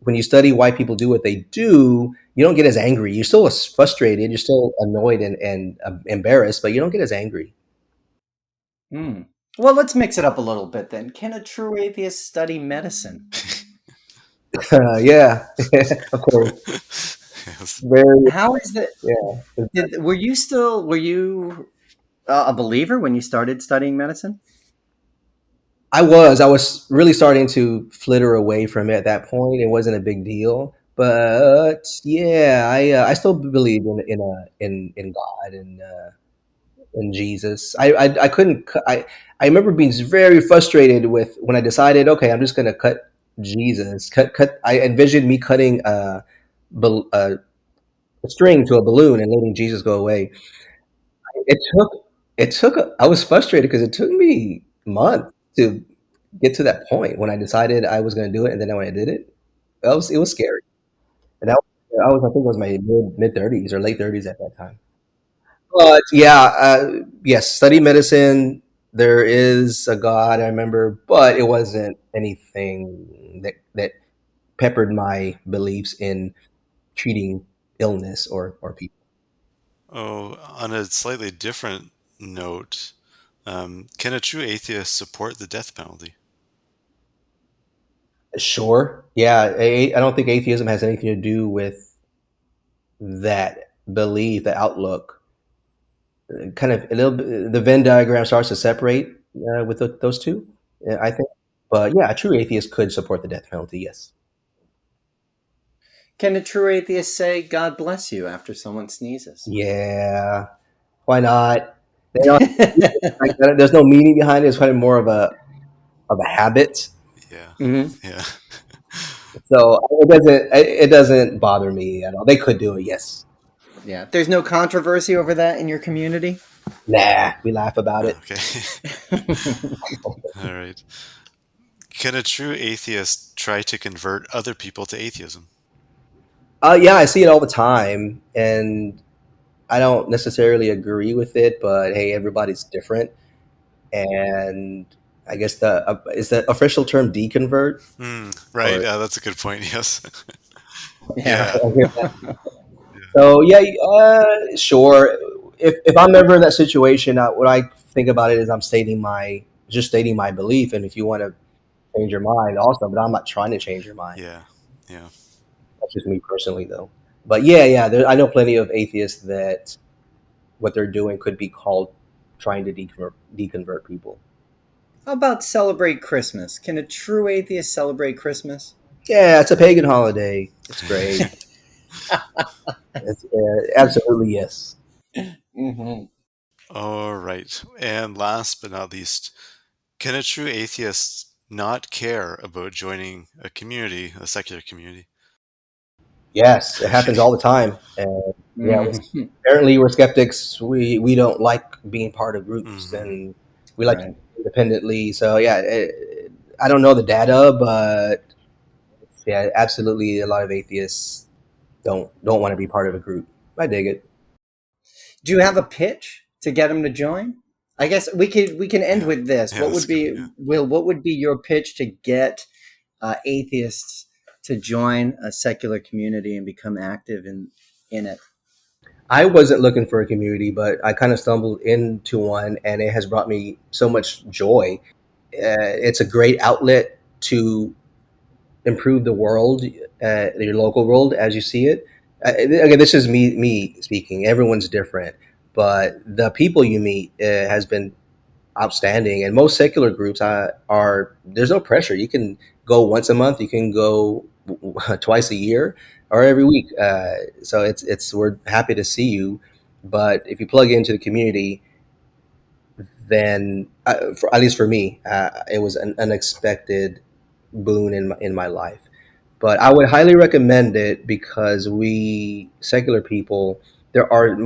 when you study why people do what they do, you don't get as angry. You're still frustrated, you're still annoyed and embarrassed, but you don't get as angry. Well, let's mix it up a little bit then. Can a true atheist study medicine? Yeah, of course. Yes. How is that? Yeah. Were you a believer when you started studying medicine? I was really starting to flitter away from it at that point. It wasn't a big deal, but yeah, I still believe in God and in Jesus. I couldn't. I remember being very frustrated with when I decided, okay, I'm just going to cut Jesus. I envisioned me cutting a string to a balloon and letting Jesus go away. I was frustrated because it took me months to get to that point when I decided I was going to do it, and then when I did it, it was scary. And I think it was my mid 30s or late 30s at that time. But yeah, yes, study medicine. There is a God, I remember, but it wasn't anything that peppered my beliefs in treating illness or people. Oh, on a slightly different note, can a true atheist support the death penalty? Sure. Yeah, I don't think atheism has anything to do with that belief, the outlook. Kind of a little bit, the Venn diagram starts to separate with those two, I think. But yeah, a true atheist could support the death penalty, yes. Can a true atheist say "God bless you" after someone sneezes? Yeah, why not? There's no meaning behind it. It's kind of more of a habit. Yeah. Mm-hmm. Yeah. So it doesn't bother me at all. They could do it, yes. Yeah. There's no controversy over that in your community? Nah, we laugh about it. Okay. All right. Can a true atheist try to convert other people to atheism? Yeah, I see it all the time, and I don't necessarily agree with it. But hey, everybody's different, and I guess is the official term deconvert. Right. That's a good point. Yes. Yeah. Yeah. So yeah, sure. If I'm ever in that situation, what I think about it is I'm stating my belief, and if you want to change your mind, awesome. But I'm not trying to change your mind. Yeah. Yeah. That's just me personally, though. But yeah, I know plenty of atheists that what they're doing could be called trying to deconvert people. How about celebrate Christmas? Can a true atheist celebrate Christmas? Yeah, it's a pagan holiday. It's great. It's absolutely yes. Hmm. All right. And last but not least, can a true atheist not care about joining a community, a secular community? Yes, it Okay. happens all the time. And yeah, Hmm. apparently we're skeptics. We don't like being part of groups, Hmm. and we like to Right. think independently. So yeah, I don't know the data, but yeah, absolutely, a lot of atheists don't want to be part of a group. I dig it. Do you have a pitch to get them to join? I guess we can end Yeah. with this. Yeah, What that's would a good be idea. Will? What would be your pitch to get atheists to join a secular community and become active in it? I wasn't looking for a community, but I kind of stumbled into one, and it has brought me so much joy. It's a great outlet to improve the world, your local world as you see it. Again, this is me speaking. Everyone's different, but the people you meet has been outstanding. And most secular groups are there's no pressure. You can go once a month. You can go twice a year or every week. So it's we're happy to see you. But if you plug into the community, then at least for me, it was an unexpected boon in my life. But I would highly recommend it because we secular people, there are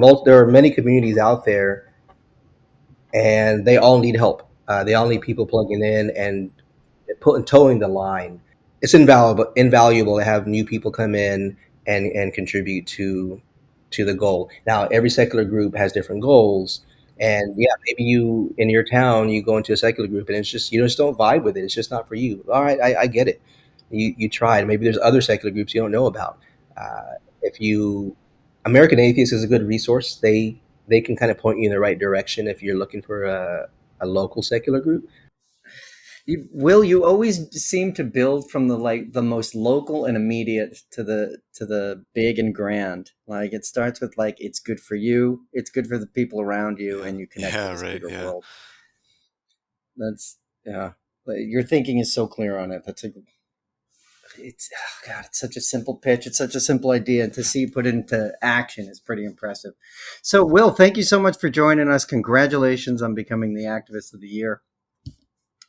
many communities out there, and they all need help. They all need people plugging in and towing the line. It's invaluable to have new people come in and contribute to the goal. Now, every secular group has different goals, and yeah, maybe you in your town you go into a secular group and it's just you just don't vibe with it. It's just not for you. All right, I get it. You tried. Maybe there's other secular groups you don't know about. If you American Atheists is a good resource. They can kind of point you in the right direction if you're looking for a local secular group. You always seem to build from the most local and immediate to the big and grand. Like it starts with like it's good for you, it's good for the people around you, Yeah. and you connect to Yeah, this right. bigger Yeah. world. That's yeah. Like, your thinking is so clear on it. It's oh God, it's such a simple pitch. It's such a simple idea, and to see put into action is pretty impressive. So, Will, thank you so much for joining us. Congratulations on becoming the Activist of the Year.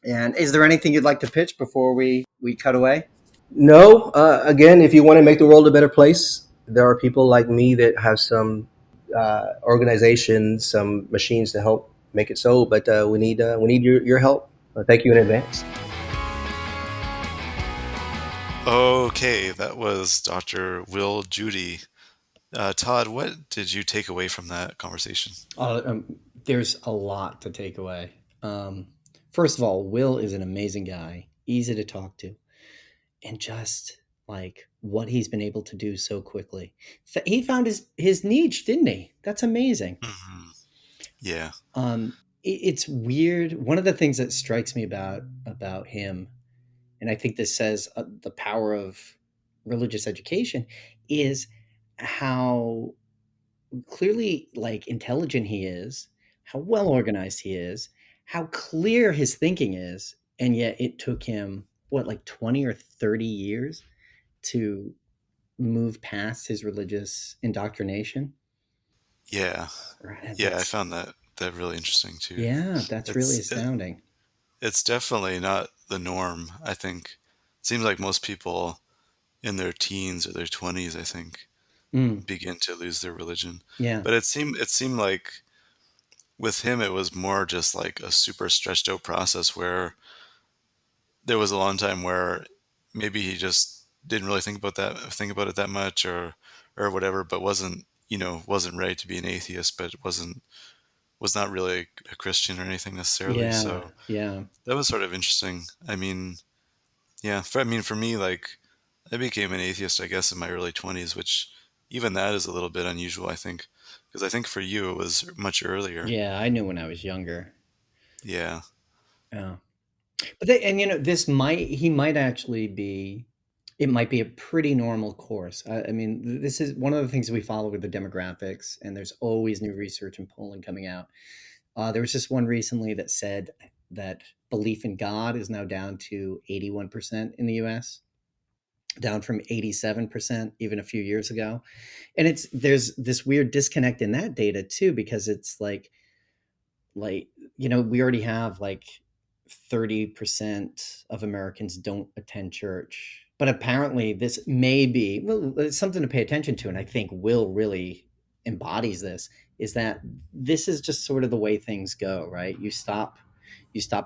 And is there anything you'd like to pitch before we cut away? No, again, if you want to make the world a better place, there are people like me that have some organizations, some machines to help make it so. But we need your help. Thank you in advance. Okay, that was Dr. Wil Jeudy. Todd, what did you take away from that conversation? There's a lot to take away. First of all, Will is an amazing guy, easy to talk to, and just like what he's been able to do so quickly. He found his niche, didn't he? That's amazing. Hmm. Yeah. It's weird. One of the things that strikes me about him, and I think this says the power of religious education, is how clearly like intelligent he is, how well organized he is, how clear his thinking is, and yet it took him what like 20 or 30 years to move past his religious indoctrination. Yeah. Right, Yeah, I that's found that really interesting too. yeah, that's really It's it, astounding. it's definitely not the norm, I think. It seems like most people in their teens or their 20s, I think, Mm, begin to lose their religion. yeah, But it seemed like with him it was more just like a super stretched out process where there was a long time where maybe he just didn't really think about it that much or whatever, but wasn't ready to be an atheist, but was not really a Christian or anything necessarily. yeah, So yeah. that was sort of interesting. I mean, yeah, for me, like I became an atheist, I guess, in my early 20s, which even that is a little bit unusual, I think, because I think for you it was much earlier. Yeah, I knew when I was younger. Yeah. Yeah. But and this he might actually be, it might be a pretty normal course. I mean, this is one of the things we follow with the demographics, and there's always new research and polling coming out. There was just one recently that said that belief in God is now down to 81% in the US, down from 87% even a few years ago. And there's this weird disconnect in that data too, because it's like we already have like 30% of Americans don't attend church. But apparently this may be, well, it's something to pay attention to, and I think Will really embodies this, is that this is just sort of the way things go, right? You stop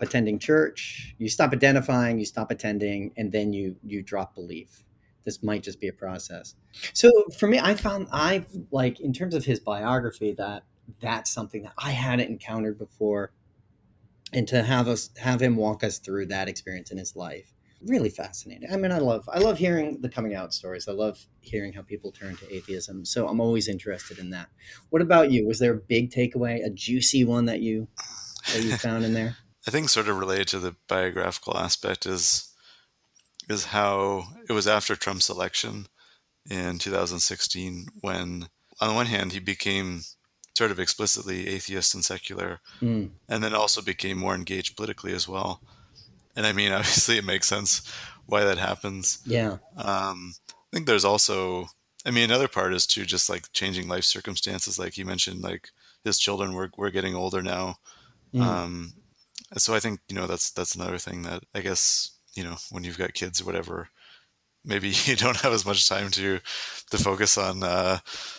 attending church, you stop identifying, you stop attending, and then you drop belief. This might just be a process. So for me, I like, in terms of his biography, that's something that I hadn't encountered before, and to have him walk us through that experience in his life, really fascinating. I mean, I love hearing the coming out stories. I love hearing how people turn to atheism. So I'm always interested in that. What about you? Was there a big takeaway, a juicy one that you found in there? I think sort of related to the biographical aspect is how it was after Trump's election in 2016 when, on the one hand, he became sort of explicitly atheist and secular, Mm, and then also became more engaged politically as well. And I mean, obviously, it makes sense why that happens. yeah. I think there's also, I mean, another part is too just like changing life circumstances, like you mentioned, like his children were getting older now. Mm. Um, so I think that's another thing that I guess when you've got kids or whatever, maybe you don't have as much time to focus on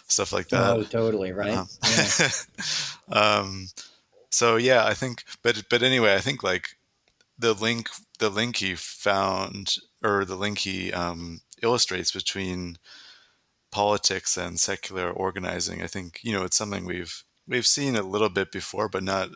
stuff like that. Oh, totally. Right. Um, Yeah. um, so yeah, I think, but anyway, I think like the link the link he found, or the link he illustrates between politics and secular organizing. I think it's something we've seen a little bit before, but not.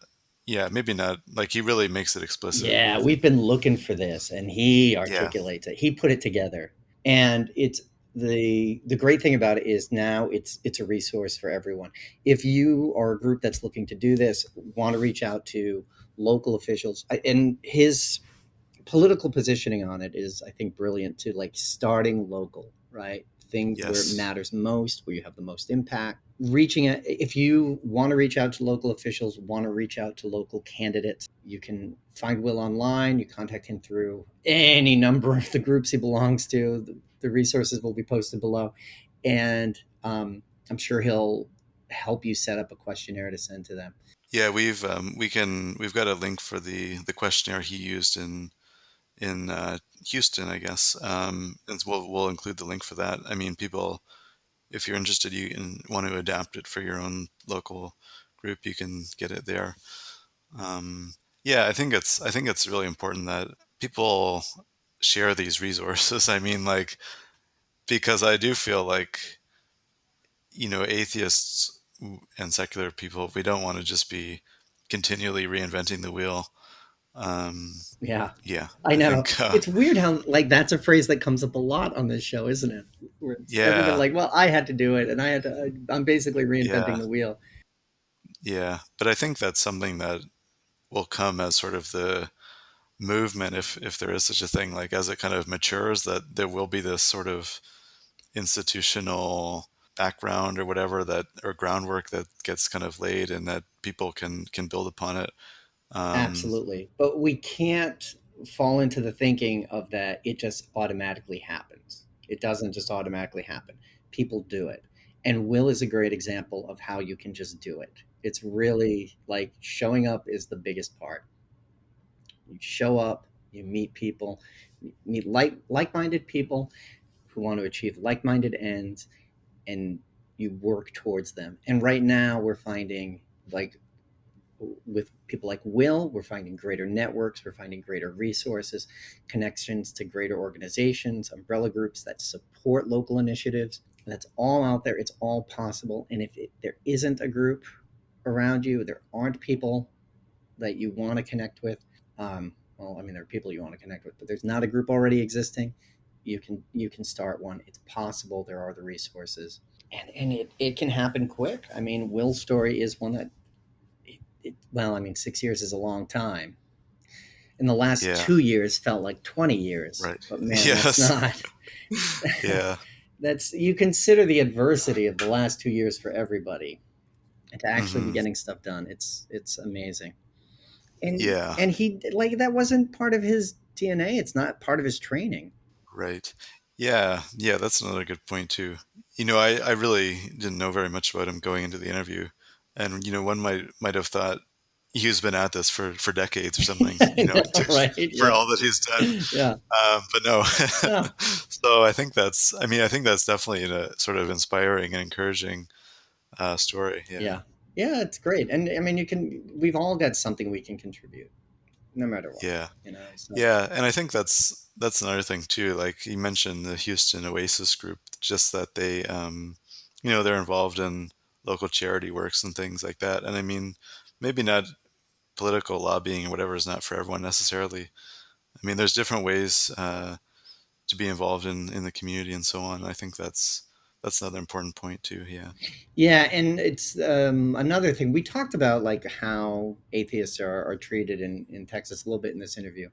Yeah, maybe not. Like he really makes it explicit Yeah, with. we've been looking for this, and he Yeah. articulates it. He put it together, and it's the great thing about it is now it's a resource for everyone. If you are a group that's looking to do this, want to reach out to local officials, and his political positioning on it is, I think, brilliant too. Like, starting local, right? Things where it Yes. matters most, where you have the most impact. Reaching out, if you want to reach out to local officials, want to reach out to local candidates, you can find Will online. You contact him through any number of the groups he belongs to. The resources will be posted below, and I'm sure he'll help you set up a questionnaire to send to them. Yeah, we've got a link for the questionnaire he used in Houston, I guess. And we'll include the link for that. I mean, people, if you're interested, you can want to adapt it for your own local group, you can get it there. Yeah, I think it's really important that people share these resources. I mean, like, because I do feel like atheists and secular people, we don't want to just be continually reinventing the wheel. Um, Yeah, yeah, I I know. think. It's weird how, like, that's a phrase that comes up a lot on this show, isn't it? Where it's everybody Yeah, like, well, I had to do it, and I'm basically reinventing yeah, the wheel. yeah. But I think that's something that will come as sort of the movement, if there is such a thing, like as it kind of matures, that there will be this sort of institutional background or whatever, that or groundwork that gets kind of laid, and that people can build upon it. Um, Absolutely. But we can't fall into the thinking of that it just automatically happens. It doesn't just automatically happen. People do it. And Will is a great example of how you can just do it. It's really like showing up is the biggest part. You show up, you meet people, meet like-minded people who want to achieve like-minded ends, and you work towards them. And right now we're finding, like, with people like Will, we're finding greater networks, we're finding greater resources, connections to greater organizations, umbrella groups that support local initiatives. That's all out there. It's all possible. And if there isn't a group around you, there aren't people that you want to connect with. Well, I mean, there are people you want to connect with, but there's not a group already existing. You can start one. It's possible. There are the resources. and it can happen quick. I mean, Will's story is one that, well, I mean, 6 years is a long time. In the last Yeah. 2 years felt like 20 years, Right. but man, that's Yes. not. Yeah. That's, you consider the adversity of the last 2 years for everybody, and to actually be Hmm. getting stuff done, it's amazing. And Yeah. and he, like, that wasn't part of his DNA. It's not part of his training. Right. Yeah. Yeah. That's another good point too. I really didn't know very much about him going into the interview. And, one might have thought he's been at this for decades or something, I know, right? for Yeah, all that he's done. yeah, But no. yeah, So I think that's definitely a sort of inspiring and encouraging story. Yeah. yeah, yeah. It's great, and I mean, we've all got something we can contribute, no matter what, Yeah. So Yeah. And I think that's another thing too. Like you mentioned the Houston Oasis group, just that they're involved in local charity works and things like that. And I mean, maybe not political lobbying or whatever is not for everyone necessarily. I mean, there's different ways to be involved in the community and so on. I think that's another important point too. Yeah. yeah, and it's another thing we talked about, like how atheists are treated in Texas a little bit in this interview.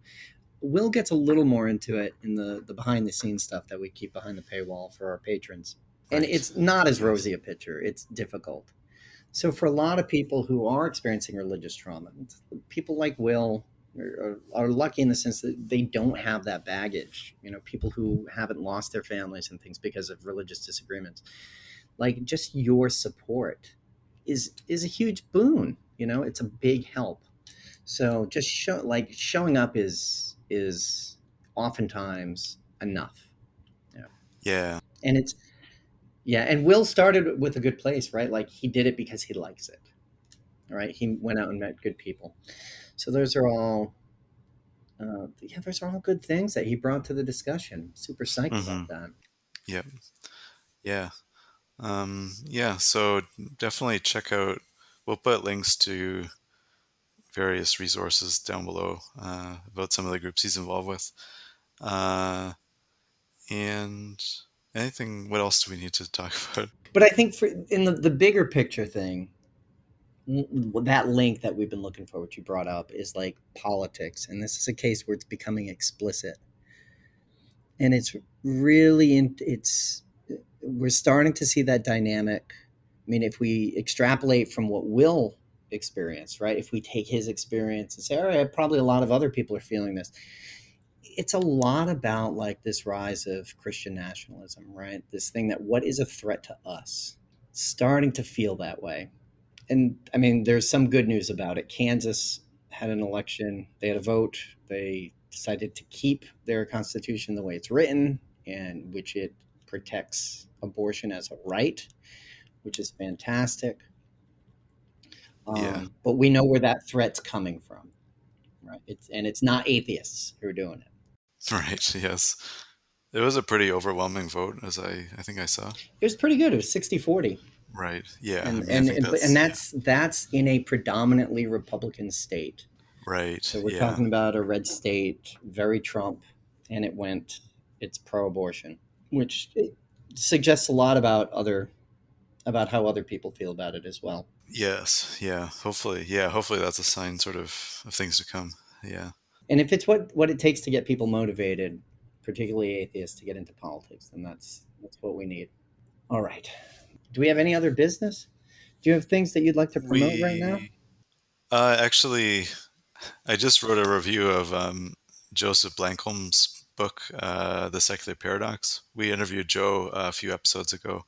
Will gets a little more into it in the behind the scenes stuff that we keep behind the paywall for our patrons. And Right. it's not as Yes. rosy a picture. It's difficult. So for a lot of people who are experiencing religious trauma, people like Will are lucky in the sense that they don't have that baggage. People who haven't lost their families and things because of religious disagreements. Like, just your support is a huge boon. It's a big help. So just showing up is oftentimes enough. Yeah. Yeah. And it's yeah, and Will started with a good place, right? Like, he did it because he likes it. Right? He went out and met good people. So those are all good things that he brought to the discussion. Super psyched Hmm. about that. Yeah. Yeah. Yeah. So definitely check out. We'll put links to various resources down below about some of the groups he's involved with. Uh, and anything. What else do we need to talk about? But I think for in the bigger picture thing, that link that we've been looking for, which you brought up, is like politics, and this is a case where it's becoming explicit, and it's really it's we're starting to see that dynamic. I mean, if we extrapolate from what Will experienced, right? If we take his experience and say, all right, probably a lot of other people are feeling this. It's a lot about, like, this rise of Christian nationalism, right? This thing that, what is a threat to us? Starting to feel that way. And I mean, there's some good news about it. Kansas had an election, they had a vote, they decided to keep their constitution the way it's written, and which it protects abortion as a right, which is fantastic. Yeah. But we know where that threat's coming from, right? It's not atheists who are doing it. Right. Yes. It was a pretty overwhelming vote, as I think I saw. It was pretty good. It was 60-40. Right. Yeah. I and mean, I and think and that's, yeah. that's in a predominantly Republican state. Right. So we're Yeah. talking about a red state, very Trump, and it's pro-abortion, which it suggests a lot about how other people feel about it as well. Yes. Yeah. Hopefully. Yeah. Hopefully that's a sign sort of things to come. Yeah. And if it's what it takes to get people motivated, particularly atheists, to get into politics, then that's what we need. All right. Do we have any other business? Do you have things that you'd like to promote right now? We actually, I just wrote a review of Joseph Blankholm's book, The Secular Paradox. We interviewed Joe a few episodes ago,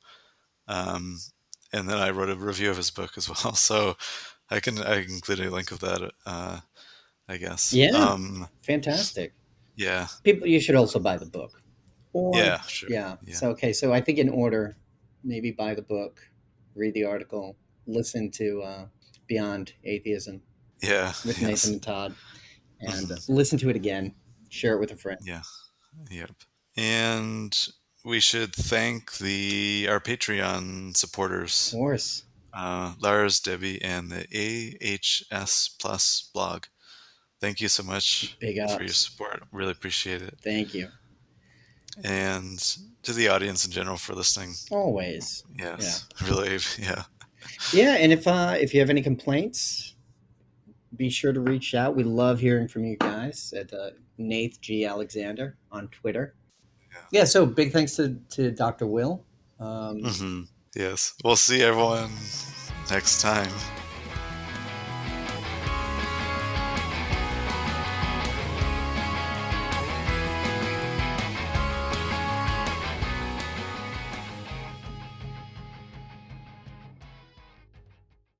um, and then I wrote a review of his book as well. So I can include a link of that, I guess. Yeah, fantastic. Yeah, People, you should also buy the book. Or yeah, sure, yeah. yeah, So okay, so I think in order, maybe buy the book, read the article, listen to Beyond Atheism yeah, with Nathan yes, and Todd, and mhm, listen to it again. Share it with a friend. yeah, yep. And we should thank the our Patreon Of supporters, course. Lars, Debbie, and the AHS Plus blog. Thank you so much Big for your ups. support. Really appreciate it. Thank you. and to the audience in general for listening. Always. Yes, really, yeah. Yeah, and if you have any complaints, be sure to reach out. We love hearing from you guys at Nath G. Alexander on Twitter. Yeah, so big thanks to Dr. Wil. Yes, we'll see everyone next time.